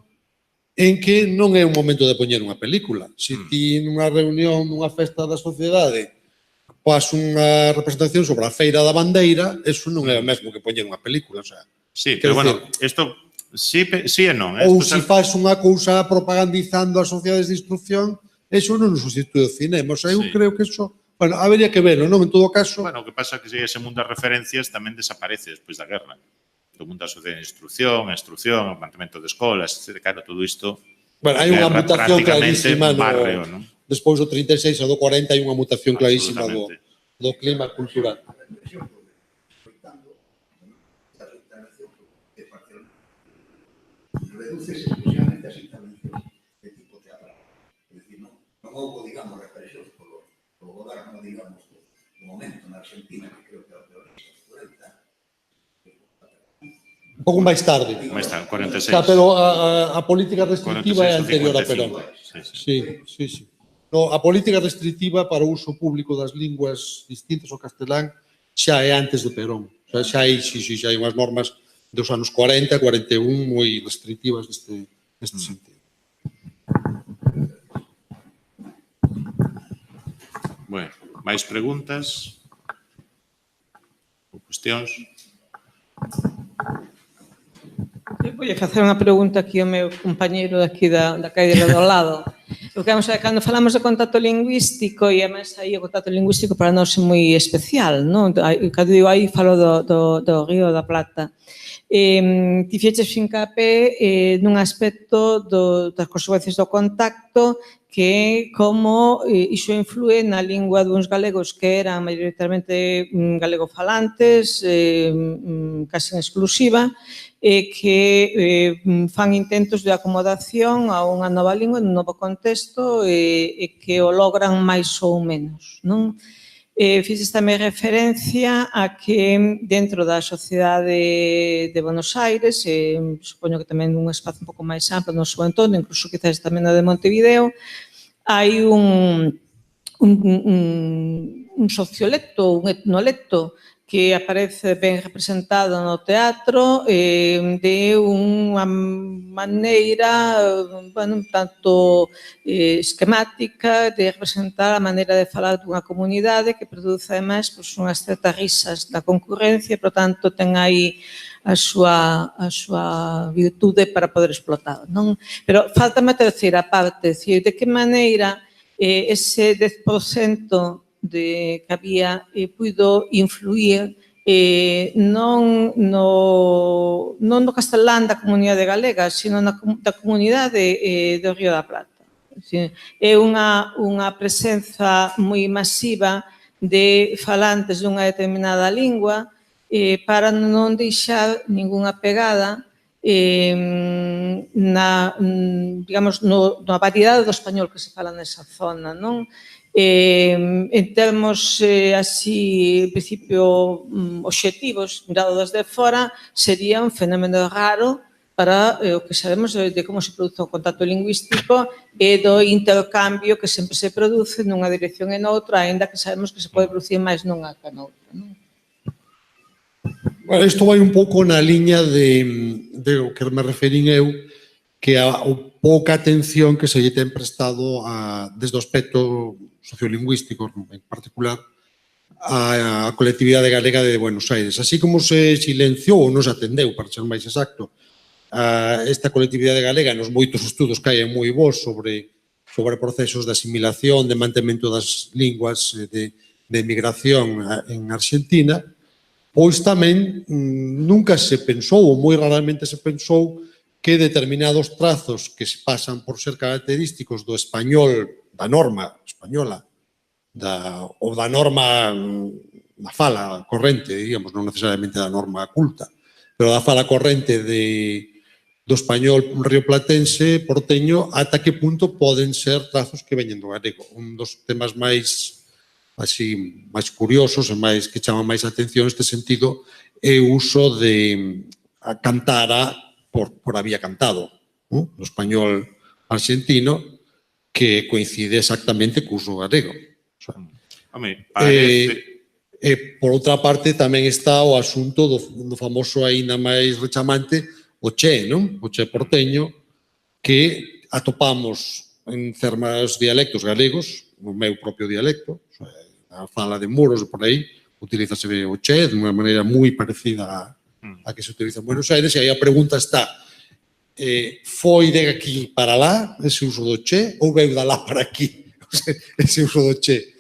en que non é un momento de poñer unha película. Se ti nunha reunión, nunha festa da sociedade, pas unha representación sobre a Feira da Bandeira, eso non é o mesmo que poñer unha película. O sea, sí, pero bueno, isto sí e non. Ou se faz unha cousa propagandizando as sociedades de instrucción, eso non nos substitúe o cinema. O sea, eu creo que eso... Bueno, habería que verlo, non? En todo caso... Bueno, o que pasa é que ese mundo de referencias tamén desaparece despois da guerra. O mundo da sociedade de instrucción, o mantemento de escolas, etc. Claro, todo isto... Bueno, hai unha mutación clarísima no... Despois do 36 ou do 40 hai unha mutación clarísima do clima cultural. Reduce exclusivamente as intervencións de tipo teatral. É dicir, non houve, digamos, represións polo goberno, digamos, do momento na Argentina, que creo que era o peor de 40. Un pouco máis tarde. Máis tarde, 46. Pero a política restrictiva é anterior a Perón. Sí. No, a política restrictiva para o uso público das linguas distintas ao castelán xa é antes de Perón. Xa hai unhas normas dos anos 40, 41 moi restrictivas neste sentido. Bueno, máis preguntas ou cuestións? Eu Vou facer unha pregunta aquí ao meu compañeiro daqui da cadeira do lado. Porque, vamos a ver, cando falamos de contacto lingüístico, e además aí o contacto lingüístico para nós é moi especial, non? Cando digo aí, falo do Río da Plata. Ti fixeches fincapé nun aspecto das consecuencias do contacto, que é como iso influe na lingua duns galegos que eran maioritariamente galegofalantes, casi en exclusiva, que fan intentos de acomodación a unha nova lingua, nun novo contexto, e que o logran máis ou menos, non? Fixes tamén referencia a que dentro da sociedade de Buenos Aires, supoño que tamén un espazo un pouco máis amplo no seu entorno, incluso quizás tamén na de Montevideo, hai un sociolecto, un etnolecto, que aparece ben representado no teatro de unha maneira un tanto esquemática de representar a maneira de falar dunha comunidade que produce, ademais, unhas certas risas da concurrencia e, por tanto, ten aí a súa virtude para poder explotar, non? Pero faltame a terceira parte, de que maneira ese 10% que había puido influir non no castelán da comunidade galega, sino da comunidade do Río da Plata. É unha presenza moi masiva de falantes dunha determinada lingua para non deixar ningunha pegada na variedade do español que se fala nesa zona, non? En termos así, en principio, obxectivos, mirado desde fora, sería un fenómeno raro para o que sabemos de como se produce o contacto lingüístico e do intercambio que sempre se produce nunha dirección e noutra, aínda que sabemos que se pode producir máis nunha que noutra, non? Bueno, isto vai un pouco na liña de o que me referín eu, que a pouca atención que se lle ten prestado desde o aspecto sociolingüístico, en particular, a colectividade galega de Buenos Aires. Así como se silenciou ou non se atendeu, para ser máis exacto, esta colectividade galega nos moitos estudos que hai moi bons sobre procesos de asimilación, de mantemento das linguas, de migración en Argentina, pois tamén nunca se pensou, ou moi raramente se pensou, que determinados trazos que se pasan por ser característicos do español, da norma española, ou da norma da fala corrente, digamos, non necesariamente da norma culta, pero da fala corrente do español rioplatense, porteño, ata que punto poden ser trazos que veñen do galego. Un dos temas máis curiosos e máis que chaman máis atención neste sentido é o uso de cantar por había cantado, no español argentino, que coincide exactamente co uso galego. Por outra parte, tamén está o asunto do famoso aínda máis rechamante o che, non? O che porteño, que atopamos en certos dialectos galegos, no meu propio dialecto, a fala de Muros, por aí, utilízase o che de unha maneira moi parecida a que se utiliza en Buenos Aires, e aí a pregunta está, foi de aquí para lá ese uso do che ou veu da lá para aquí ese uso do che?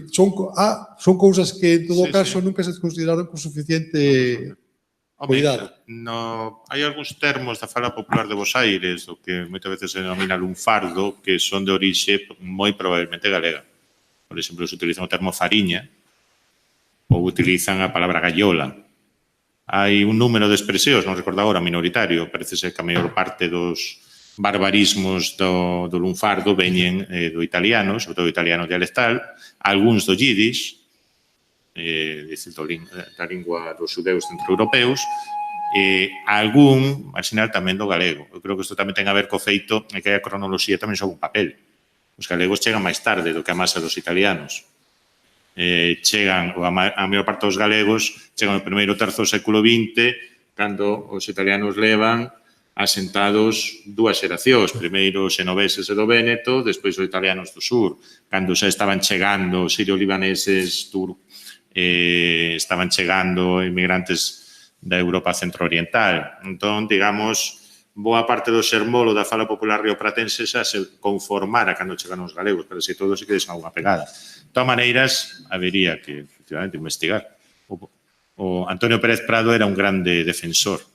Son cousas que, en todo caso, nunca se consideraron con suficiente cuidado. Hai algúns termos da fala popular de Bos Aires, o que moitas veces se denomina lunfardo, que son de orixe moi probablemente galega. Por exemplo, se utilizan o termo fariña ou utilizan a palabra gallola. Hai un número de expresións, non recordo agora, minoritario, parece ser que a maior parte dos barbarismos do lunfardo veñen do italiano, sobre todo do italiano dialectal, algúns do yiddish, da lingua dos xudeus centroeuropeus, e algún, al final, tamén do galego. Eu creo que isto tamén ten a ver co feito de que a cronoloxía tamén xoga un papel. Os galegos chegan máis tarde do que a masa dos italianos. A maior parte dos galegos chegan no primeiro terzo do século XX, cando os italianos levan asentados dúas xeracións, primeiro os xenoveses e do Véneto, despois os italianos do sur, cando xa estaban chegando os sirio-libaneses, estaban chegando inmigrantes da Europa centro-oriental. Entón, digamos, boa parte do sermolo da fala popular riopratense xa se conformara cando chegan os galegos, pero se todos se quedes unha pegada. De todas maneiras, habería que, efectivamente, investigar. O Antonio Pérez Prado era un grande defensor,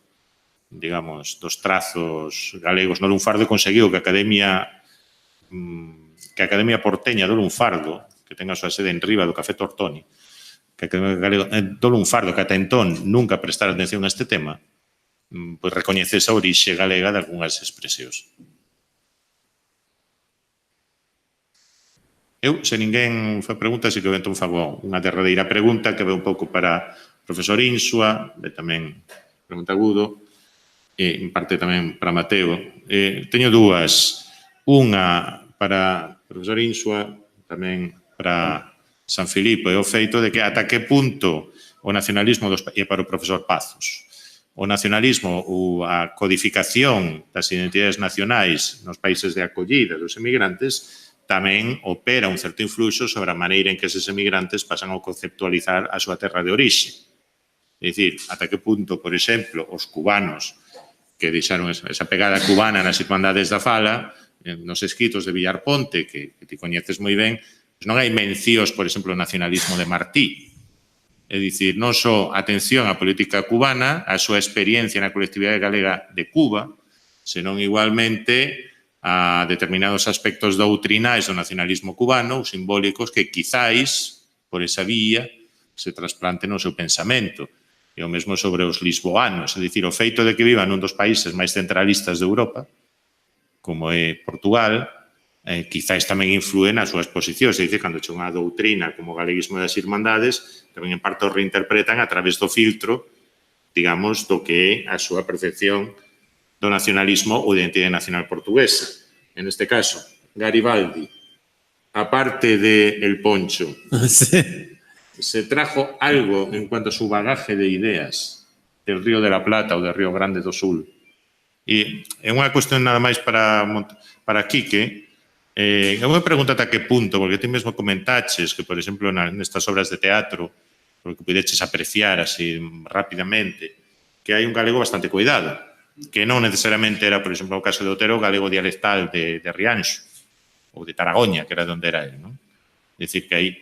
digamos, dos trazos galegos no lunfardo e conseguiu que a Academia Porteña do Lunfardo, que ten a súa sede en riba do Café Tortoni, que a Academia Galega do Lunfardo, que ata entón nunca prestara atención a este tema, pois recoñece esa orixe galega de algunhas expresións. Eu, se ninguén fa preguntas, e que entón fago unha derradeira pregunta que ve un pouco para o profesor Insua, ve tamén pregunta agudo, e en parte tamén para Mateo. Teño dúas, unha para o profesor Insua, tamén para San Filipo, e o feito de que ata que punto o nacionalismo e para o profesor Pazos, o nacionalismo ou a codificación das identidades nacionais nos países de acollida dos emigrantes tamén opera un certo influxo sobre a maneira en que eses emigrantes pasan a conceptualizar a súa terra de orixe. É dicir, ata que punto, por exemplo, os cubanos que deixaron esa pegada cubana nas Irmandades da Fala, nos escritos de Villar Ponte, que ti coñeces moi ben, non hai mencións, por exemplo, o nacionalismo de Martí. É dicir, non só atención á política cubana, a súa experiencia na colectividade galega de Cuba, senón igualmente a determinados aspectos doutrinais do nacionalismo cubano, ou simbólicos, que quizáis, por esa vía, se trasplanten no seu pensamento. E o mesmo sobre os lisboanos, é dicir, o feito de que vivan nun dos países máis centralistas de Europa, como é Portugal, quizáis tamén inflúe nas súas posicións, é dicir, cando che unha doutrina como o galeguismo das Irmandades, tamén en parte o reinterpretan a través do filtro, digamos, do que é a súa percepción do nacionalismo ou da identidade nacional portuguesa. En este caso, Garibaldi, aparte de El Poncho, se trajo algo en cuanto a su bagaje de ideas del Río de la Plata ou del Río Grande do Sul. E é unha cuestión nada máis para Quique. Eu me pregunto ata que punto, porque ti mesmo comentaches que, por exemplo, nestas obras de teatro, porque pudeches apreciar así rapidamente, que hai un galego bastante cuidado, que non necesariamente era, por exemplo, o caso de Otero, o galego dialectal de Rianxo, ou de Taragoña, que era onde era ele, non? É dicir, que aí,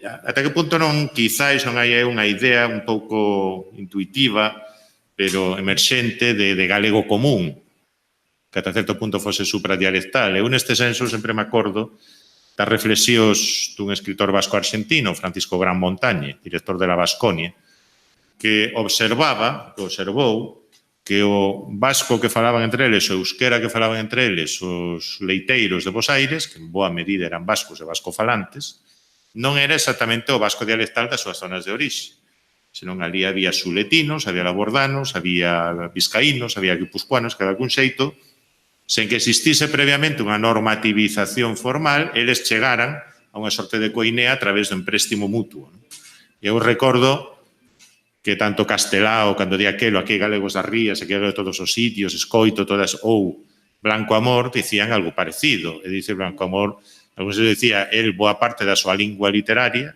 ata que punto non, quizáis non hai unha idea un pouco intuitiva, pero emerxente de galego común, que ata certo punto fose supradialectal. Eu neste senso sempre me acordo das reflexións dun escritor vasco-argentino, Francisco Gran Montañe, director de la Vasconia, que observou que o vasco que falaban entre eles, o euskera que falaban entre eles, os leiteiros de Bos Aires, que en boa medida eran vascos e vascofalantes, non era exactamente o vasco dialectal das súas zonas de orixe, senón ali había suletinos, había labordanos, había vizcaínos, había guipuscoanos, que de algún xeito, sen que existise previamente unha normativización formal, eles chegaran a unha sorte de coinea a través do empréstimo mutuo. E eu recordo que tanto Castelao, cando di aquelo, aquí galegos das rías, aquí de todos os sitios, escoito todas, ou Blanco Amor, dicían algo parecido. E dice Blanco Amor, algún se dicía, el boa parte da súa lingua literaria,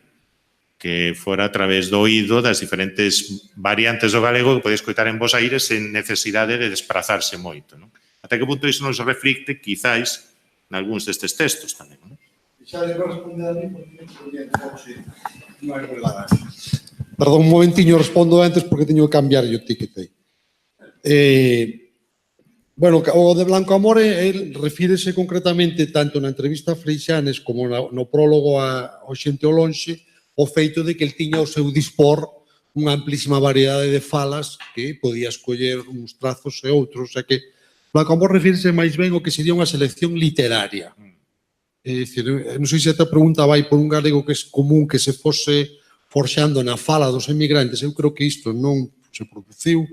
que fora a través do oído das diferentes variantes do galego que podía escoitar en Bos Aires sen necesidade de desplazarse moito, non? Ata que punto iso nos reflicte, quizáis, nalgúns destes textos tamén, non? Xa le vou responder a mí, porque non hai problema. Perdón, un momentiño, respondo antes porque teño que cambiar o ticket aí. Bueno, o de Blanco Amor, el refírese concretamente tanto na entrevista a Freixanes como no prólogo ao Xente ao Lonxe, o feito de que el tiña o seu dispor unha amplísima variedade de falas que podía escoller uns trazos e outros, o sea que Blanco Amor refírese máis ben ao que sería unha selección literaria. É dicir, non sei se esta pregunta vai por un galego que é común que se fose forxando na fala dos emigrantes. Eu creo que isto non se produciu,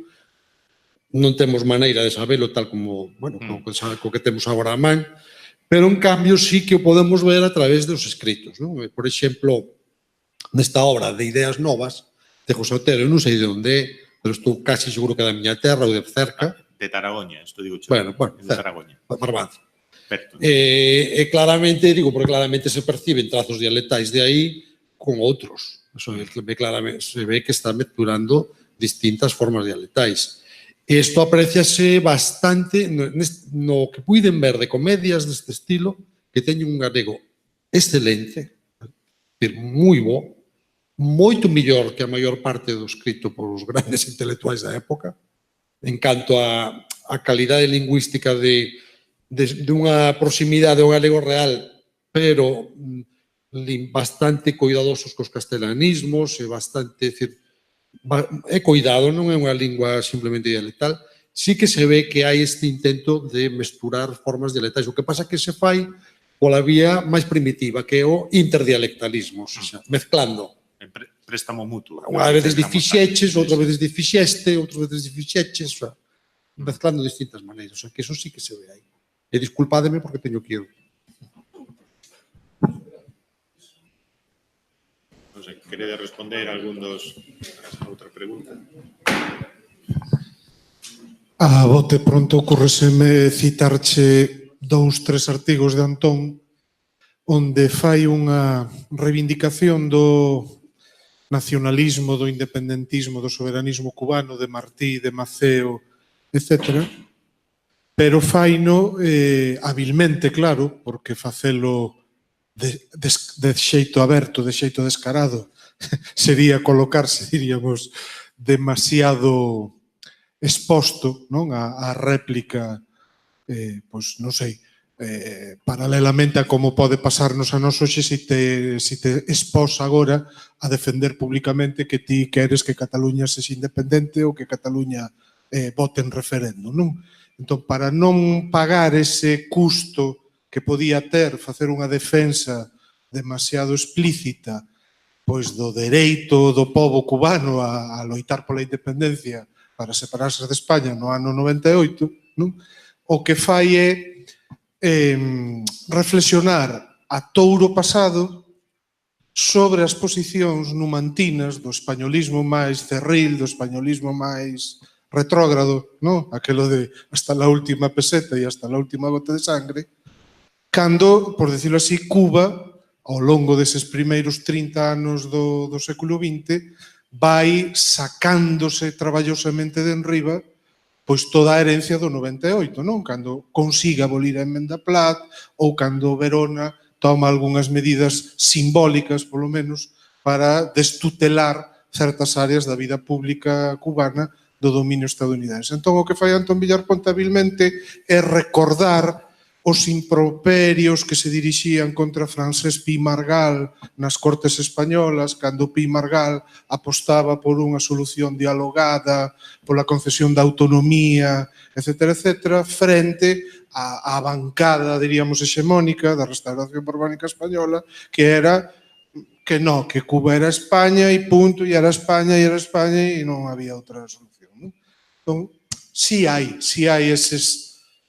non temos maneira de sabelo tal como, bueno, co que temos agora a man, pero en cambio sí que o podemos ver a través dos escritos, non? Por exemplo, nesta obra de Ideas Novas de José Otero, non sei de onde é, pero estou casi seguro que da miña terra ou de cerca. De Taragoña, isto digo yo. Bueno, de Taragoña. Barbanza. Claramente, digo, porque claramente se perciben trazos dialectais de aí con outros. Eso claramente se ve que está mezclando distintas formas dialectais. Isto apreciase bastante no que puiden ver de comedias deste estilo, que teñen un galego excelente, moi bo, moito mellor que a maior parte do escrito por os grandes intelectuais da época, en canto a calidade lingüística de unha proximidade ao galego real, pero bastante cuidadosos cos castelanismos e bastante, é cuidado, non é unha lingua simplemente dialectal. Sí que se ve que hai este intento de mesturar formas dialectais. O que pasa é que se fai pola vía máis primitiva, que é o interdialectalismo, o sea, mezclando. Préstamo mutuo. Unha veces difixeches, outra veces difixeste, outra veces difixeches, o sea, mezclando distintas maneiras. O sea, que eso sí que se ve aí. E disculpádeme porque teño que ir. Non sei, querede responder algún dos... Outra pregunta. A bote pronto ocurreseme citarche 2-3 artigos de Antón onde fai unha reivindicación do nacionalismo, do independentismo, do soberanismo cubano, de Martí, de Maceo, etc. Pero faino habilmente, claro, porque facelo de xeito aberto, de xeito descarado, sería colocarse, diríamos, demasiado exposto, non, a réplica, pois, non sei, paralelamente a como pode pasarnos a nos hoxe se te expós agora a defender públicamente que ti queres que Cataluña sexa independente ou que Cataluña vote en referéndum, non? Entón, para non pagar ese custo que podía ter facer unha defensa demasiado explícita pois do dereito do pobo cubano a loitar pola independencia para separarse de España no ano 98, non? O que fai é reflexionar a touro pasado sobre as posicións numantinas do españolismo máis cerril, do españolismo máis retrógrado, non? Aquelo de hasta la última peseta e hasta la última gota de sangre, cando, por decirlo así, Cuba, ao longo deses primeiros 30 anos do século XX, vai sacándose traballosamente de enriba pois toda a herencia do 98, non? Cando consiga abolir a emenda Plat ou cando Verona toma algunhas medidas simbólicas, polo menos, para destutelar certas áreas da vida pública cubana do dominio estadounidense. Entón, o que fai Antón Villar Ponte habilmente é recordar os improperios que se dirixían contra Francés Pi Margall nas Cortes Españolas, cando Pi Margall apostaba por unha solución dialogada, pola concesión da autonomía, etc., etc., frente á bancada, diríamos, hexemónica da restauración borbónica española, que era que non, que Cuba era España e punto, e era España e non había outra solución, non? Entón, si hai eses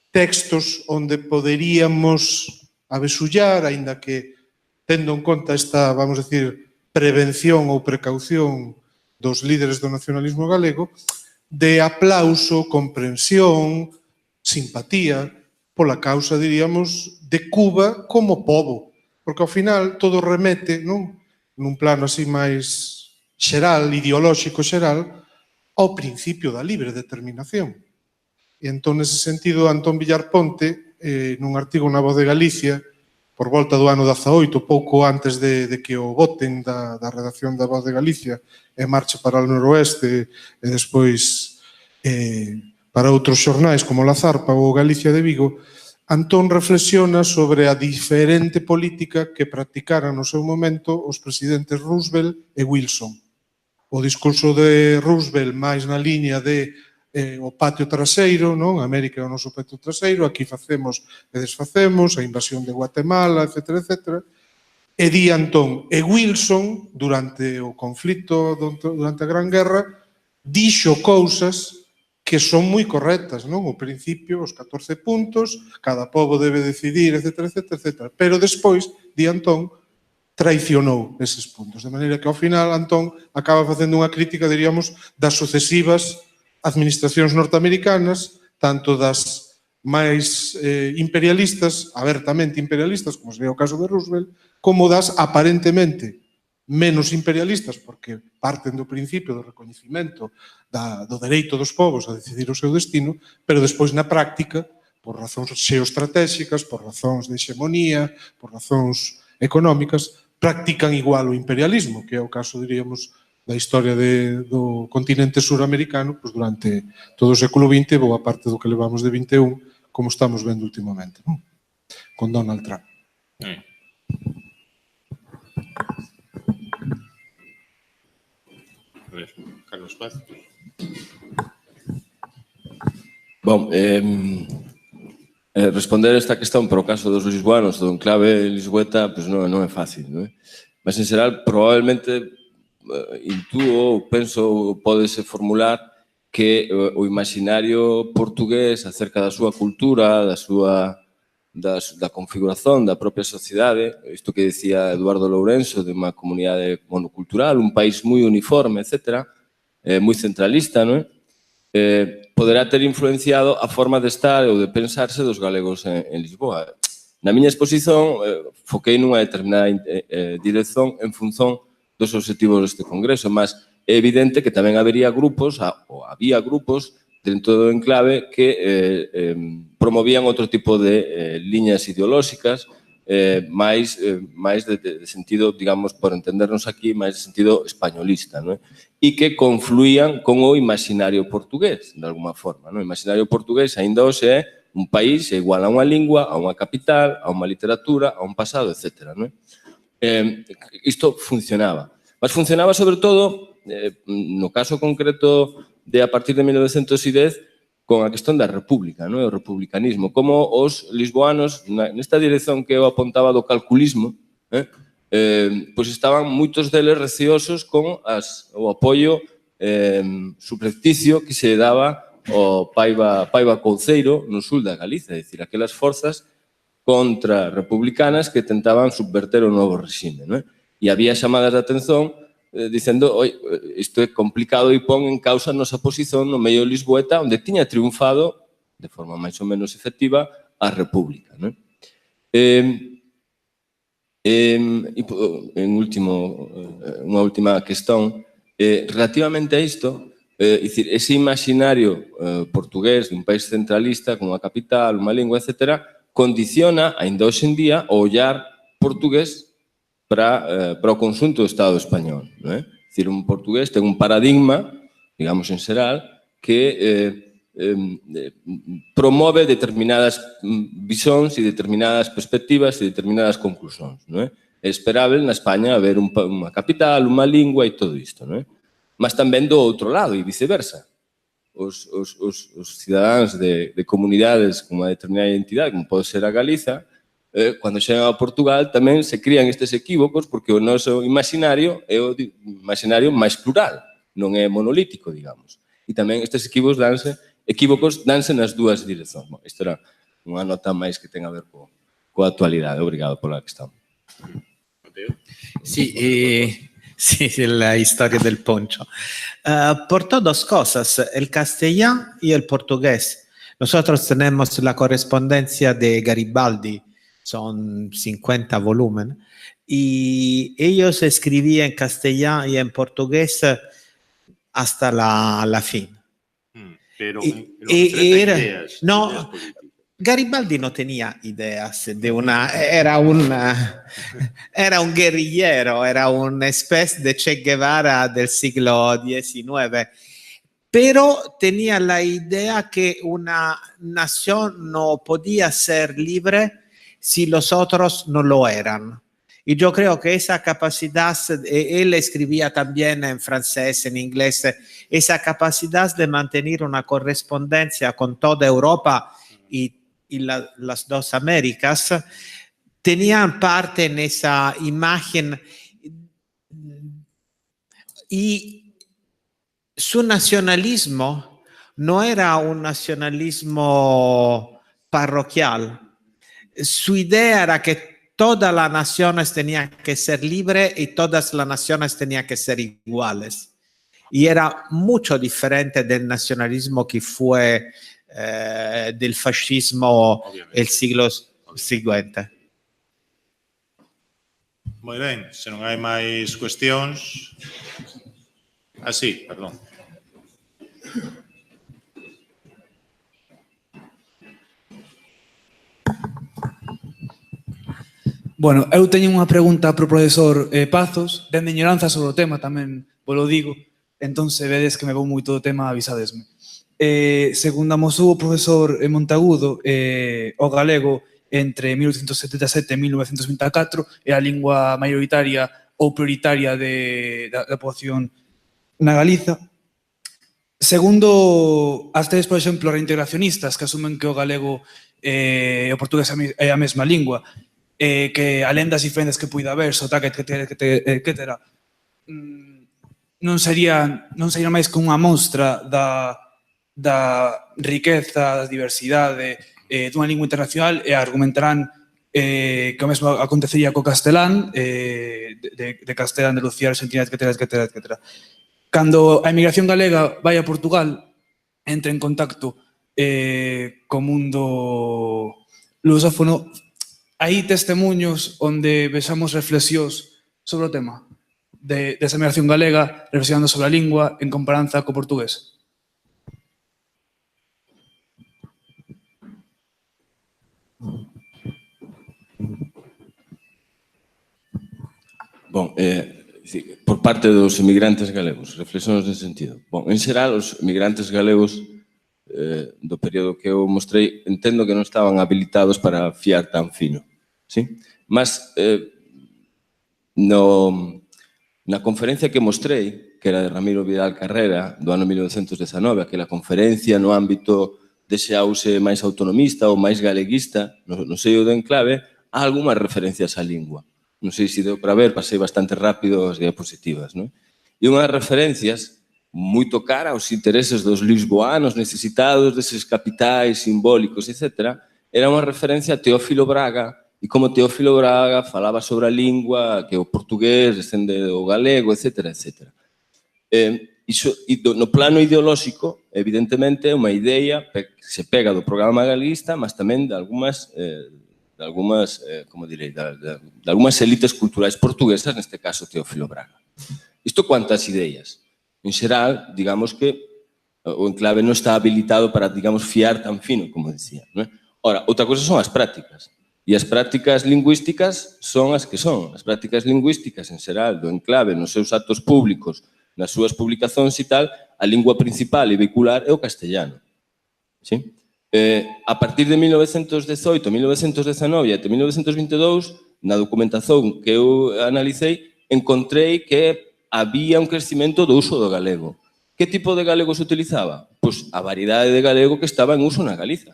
textos onde poderíamos abesullar, aínda que tendo en conta esta, vamos a decir, prevención ou precaución dos líderes do nacionalismo galego, de aplauso, comprensión, simpatía pola causa, diríamos, de Cuba como pobo. Porque ao final todo remete, non, nun plano así máis xeral, ideolóxico xeral, ao principio da libre determinación. E entón, nese sentido, Antón Villar Ponte, nun artigo na Voz de Galicia, por volta do ano 18, pouco antes de que o voten da redacción da Voz de Galicia e marche para o noroeste e despois para outros xornais como La Zarpa ou Galicia de Vigo, Antón reflexiona sobre a diferente política que practicaran no seu momento os presidentes Roosevelt e Wilson. O discurso de Roosevelt máis na liña de o patio traseiro, non? América é o noso patio traseiro, aquí facemos e desfacemos, a invasión de Guatemala, etc., etc. E di Antón, e Wilson, durante o conflito, durante a Gran Guerra, dixo cousas que son moi correctas, non? O principio, os 14 puntos, cada pobo debe decidir, etc., etc., etc. Pero despois, di Antón, traicionou eses puntos. De maneira que, ao final, Antón acaba facendo unha crítica, diríamos, das sucesivas administracións norteamericanas, tanto das máis imperialistas, abertamente imperialistas, como sería o caso de Roosevelt, como das aparentemente menos imperialistas porque parten do principio do recoñecimento do dereito dos povos a decidir o seu destino, pero despois na práctica, por razóns xeoestratégicas, por razóns de hexemonía, por razóns económicas, practican igual o imperialismo, que é o caso, diríamos, da historia do continente suramericano, pois durante todo o século XX, boa parte do que levamos de 21, como estamos vendo últimamente, non? Con Donald Trump. Carlos Paz. Bom, responder esta cuestión para o caso dos lisboanos do enclave Lisboeta pues non é fácil, non é? Mas en xeral probablemente intuo ou penso pódese formular que o imaginario portugués acerca da súa cultura, da configuración da propia sociedade, isto que decía Eduardo Lourenço de unha comunidade monocultural, un país moi uniforme, etc., moi centralista, non é? Poderá ter influenciado a forma de estar ou de pensarse dos galegos en Lisboa. Na miña exposición, foquei nunha determinada dirección en función dos objetivos deste congreso, mas é evidente que tamén habería grupos, ou había grupos, dentro do enclave que promovían outro tipo de liñas ideolóxicas máis de sentido, digamos, por entendernos aquí, máis de sentido españolista, non é? E que confluían con o imaginario portugués, de alguma forma, non? O imaginario portugués ainda hoxe é un país é igual a unha lingua, a unha capital, a unha literatura, a un pasado, etc. Non é? Isto funcionaba. Mas funcionaba, sobre todo, no caso concreto de a partir de 1910, con a questón da república, non? O republicanismo. Como os lisboanos, nesta dirección que eu apontaba do calculismo, pois estaban moitos deles receosos con o apoio subrepticio que se daba ao Paiva Couceiro no sul da Galiza, é dicir, aquelas forzas contrarrepublicanas que tentaban subverter o novo regime, non é? E había chamadas de atención dicendo, oi, isto é complicado e pon en causa a nosa posición no medio de Lisboeta, onde tiña triunfado, de forma máis ou menos efectiva, a República. Non? Unha última cuestión, relativamente a isto, dicir, ese imaginario portugués dun país centralista, con unha capital, unha lingua, etc., condiciona, ainda hoxe en día, o ollar portugués para o conxunto do Estado español. Non é? Dicir, un portugués ten un paradigma, digamos en xeral, que promove determinadas visións e determinadas perspectivas e determinadas conclusións. Non é? É esperable na España haber unha capital, unha lingua e todo isto. Non é? Mas tamén do outro lado e viceversa. Os cidadáns de comunidades con unha determinada identidade, como pode ser a Galiza, cando chegan a Portugal tamén se crían estes equívocos porque o noso imaginario é o imaginario máis plural, non é monolítico, digamos. E tamén estes equívocos danse nas dúas direccións. Bom, isto era unha nota máis que ten a ver coa actualidade. Obrigado pola questão. Sí, sí, la historia del poncho. Por dos cosas, el castellano y el portugués. Nosotros tenemos la correspondencia de Garibaldi, son 50 volúmenes, y ellos escribían en castellano y en portugués hasta la fin. Pero ideas Garibaldi no tenía ideas era un guerrillero, era una especie de Che Guevara del siglo XIX, pero tenía la idea que una nación no podía ser libre si los otros no lo eran. Y yo creo que esa capacidad, él escribía también en francés, en inglés, esa capacidad de mantener una correspondencia con toda Europa y las dos Américas, tenían parte en esa imagen. Y su nacionalismo no era un nacionalismo parroquial. Su idea era que todas las naciones tenían que ser libres y todas las naciones tenían que ser iguales. Y era mucho diferente del nacionalismo que fue del fascismo el siglo siguiente. Moi ben, se non hai máis cuestións... Sí, perdón. Bueno, eu teño unha pregunta pro profesor Pazos, dende ignoranza sobre o tema tamén, volo digo, entón se vedes que me vou moito do tema, avisadesme. Segundo amosou o profesor Monteagudo, o galego entre 1877 e 1924 é a lingua maioritaria ou prioritaria da poboación na Galiza. Segundo as teses, por exemplo, reintegracionistas que asumen que o galego e o portugués é a mesma lingua, que alén das diferencias que puida haber, sotaque, etc., non sería máis que unha mostra da riqueza, da diversidade dunha lingua internacional e argumentarán que o mesmo acontecería co castelán, de Castela, Andalucía, Argentina, etc. Cando a emigración galega vai a Portugal, entra en contacto co mundo lusófono. Hai testemunhos onde vexamos reflexións sobre o tema desa migración galega, reflexionando sobre a lingua en comparanza co portugués. Bon, por parte dos emigrantes galegos, reflexións nesse sentido. Bon, en xeral, os emigrantes galegos do período que eu mostrei, entendo que non estaban habilitados para fiar tan fino. ¿Sí? Mas na conferencia que mostrei, que era de Ramiro Vidal Carrera, do ano 1919, aquela conferencia no ámbito dese auxe máis autonomista ou máis galeguista, no seio do enclave, há algunhas referencias á lingua. Non sei se deu para ver, pasei bastante rápido as diapositivas. Non? E unhas referencias moito cara aos intereses dos lisboanos necesitados deses capitais simbólicos, etc., era unha referencia a Teófilo Braga, e como Teófilo Braga falaba sobre a lingua, que o portugués descende do galego, etc. No plano ideolóxico, evidentemente, é unha idea que se pega do programa galeguista, mas tamén de algunhas élites culturais portuguesas, neste caso Teófilo Braga. Isto cuantas ideas. En xeral, digamos que o enclave non está habilitado para, digamos, fiar tan fino, como decía. Ora, outra cosa son as prácticas. E as prácticas lingüísticas son as que son. As prácticas lingüísticas, en xeral, do enclave, nos seus actos públicos, nas súas publicacións e tal, a lingua principal e vehicular é o castellano. ¿Sí? A partir de 1918, 1919 e até 1922, na documentación que eu analicei, encontrei que había un crecimento do uso do galego. Que tipo de galego se utilizaba? Pois a variedade de galego que estaba en uso na Galiza.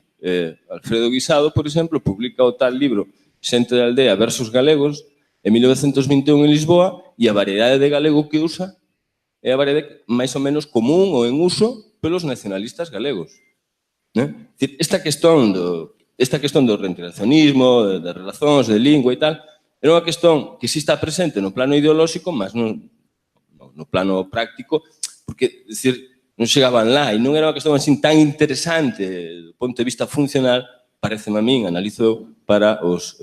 Alfredo Guisado, por exemplo, publica o tal libro Xente de aldea versus galegos en 1921 en Lisboa e a variedade de galego que usa é a variedade máis ou menos común ou en uso pelos nacionalistas galegos. Esta cuestión do reintegracionismo, das relacións, de lingua e tal, era unha cuestión que sí está presente no plano ideolóxico, mas no plano práctico, porque, decir, non chegaban lá e non era unha cuestión así tan interesante do ponto de vista funcional, pareceme a min, analizo para os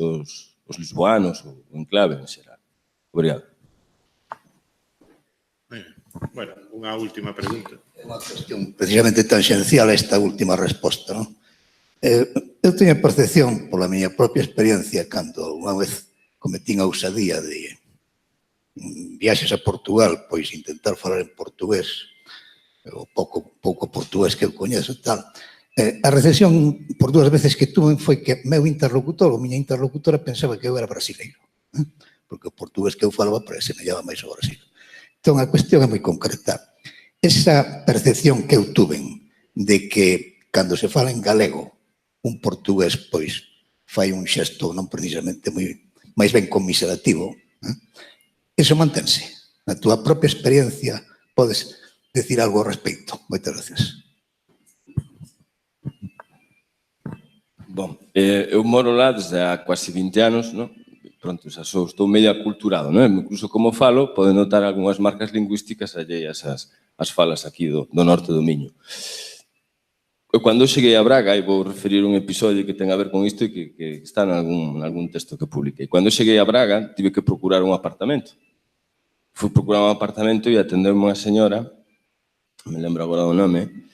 lisboanos, o enclave en xeral. Obrigado. Bueno, unha última pregunta. É unha cuestión precisamente tangencial a esta última resposta. Non? Eu teño a percepción, pola miña propia experiencia, cando unha vez cometín a ousadía de viaxes a Portugal, pois intentar falar en portugués, o pouco portugués que eu coñezo e tal. A recepción por dúas veces que tuve foi que meu interlocutor, ou miña interlocutora, pensaba que eu era brasileiro, porque o portugués que eu falaba semellaba máis ao Brasil. Entón, a cuestión é moi concreta. Esa percepción que eu tuve de que, cando se fala en galego, un portugués, pois, fai un xesto non precisamente máis ben conmiserativo, eso mantense. Na túa propia experiencia podes decir algo ao respecto. Moitas gracias. Bom, eu moro lá desde há quase 20 anos, non? Pronto, xa estou medio aculturado, non? Incluso como falo, pode notar algunhas marcas lingüísticas alleias ás falas aquí do norte do Miño. Cando cheguei a Braga, e vou referir un episodio que ten a ver con isto e que está en algún texto que publiquei. Cando cheguei a Braga, tive que procurar un apartamento. Fui procurar un apartamento e atendeu-me unha señora, me lembro agora do nome,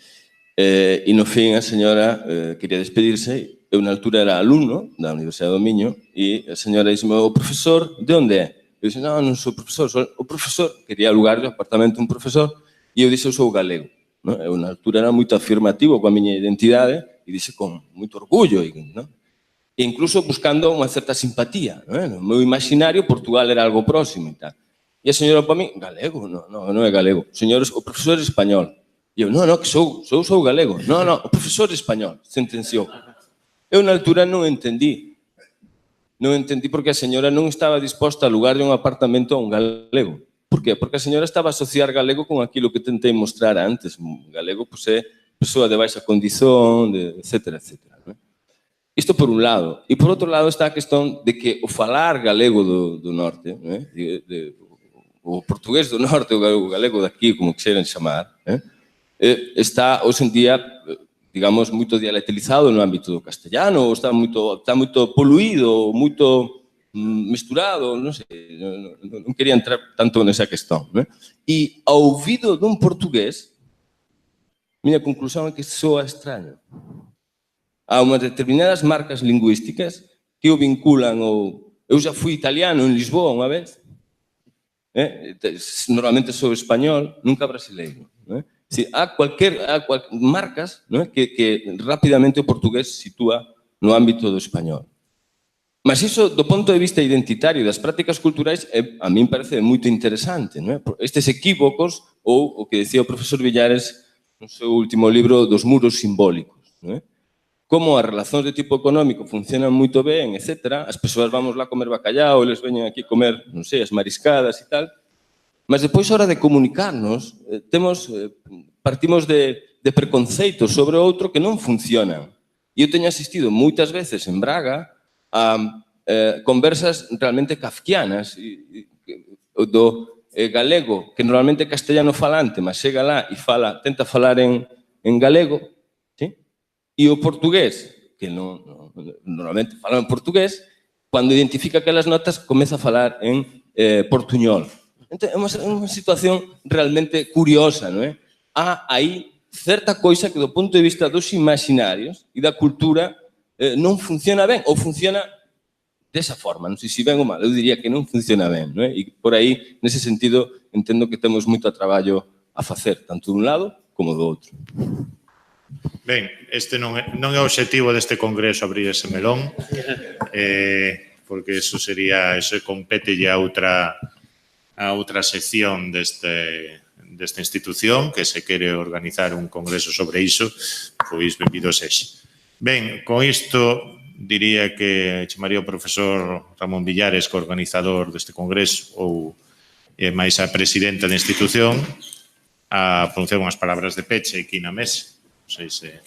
e no fin a señora quería despedirse. Eu na altura era alumno da Universidade do Miño e a señora dixeme: o profesor, de onde é? Eu dixo: non sou profesor, o profesor. Quería alugar o apartamento a un profesor e eu dixo: eu sou galego. Eu na altura era moito afirmativo coa miña identidade e dixe con moito orgullo, e incluso buscando unha certa simpatía. No meu imaginario Portugal era algo próximo e tal. E a señora para mí: galego? Non é galego. Señores, o profesor é español. E eu: non, que sou galego. Non, o profesor é español, sentenciou. Eu na altura non entendí. Non entendí porque a señora non estaba disposta a alugarlle un apartamento a un galego. Por qué? Porque a señora estaba a asociar galego con aquilo que tentei mostrar antes. Galego é persoa de baixa condición, etcétera, etcétera. Isto por un lado. E por outro lado está a questón de que o falar galego do norte, o portugués do norte, o galego daqui, como quixeran chamar, está hoxe en día, digamos, moito dialectalizado no ámbito do castellano, está moito poluído, moito misturado, non sei, non quería entrar tanto nesa questão. E ao ouvido dun portugués, miña conclusión é que soa extraño. Há unhas determinadas marcas lingüísticas que o vinculan ao... Eu já fui italiano en Lisboa unha vez, normalmente sou español, nunca brasileiro. Há marcas que rapidamente o portugués sitúa no ámbito do español. Mas iso, do ponto de vista identitario das prácticas culturais, a min parece moito interesante. Estes equívocos, ou o que decía o profesor Villares no seu último libro dos muros simbólicos. Como as relacións de tipo económico funcionan moito ben, etc. As persoas vamos lá comer bacallao, eles veñen aquí comer, non sei, as mariscadas e tal. Mas depois, a hora de comunicarnos, partimos de preconceitos sobre o outro que non funcionan. E eu teño asistido moitas veces en Braga a conversas realmente kafkianas do galego, que normalmente é castellano falante, mas chega lá e tenta falar en galego, e o portugués, que normalmente fala en portugués, cando identifica aquelas notas, comeza a falar en portuñol. Entón, é unha situación realmente curiosa, non é? Há aí certa coisa que do punto de vista dos imaginarios e da cultura non funciona ben, ou funciona desa forma, non sei se ben ou mal, eu diría que non funciona ben, non é? E por aí, nese sentido, entendo que temos moito traballo a facer, tanto dun lado como do outro. Ben, este non é o obxectivo deste congreso abrir ese melón, porque eso compete a outra sección desta institución, que se quere organizar un congreso sobre iso, pois benvido sexe. Ben, con isto diría que chamaría o profesor Ramón Villares, coorganizador deste congreso, ou máis a presidenta da institución, a pronunciar unhas palabras de peche aquí na mesa. Non sei se...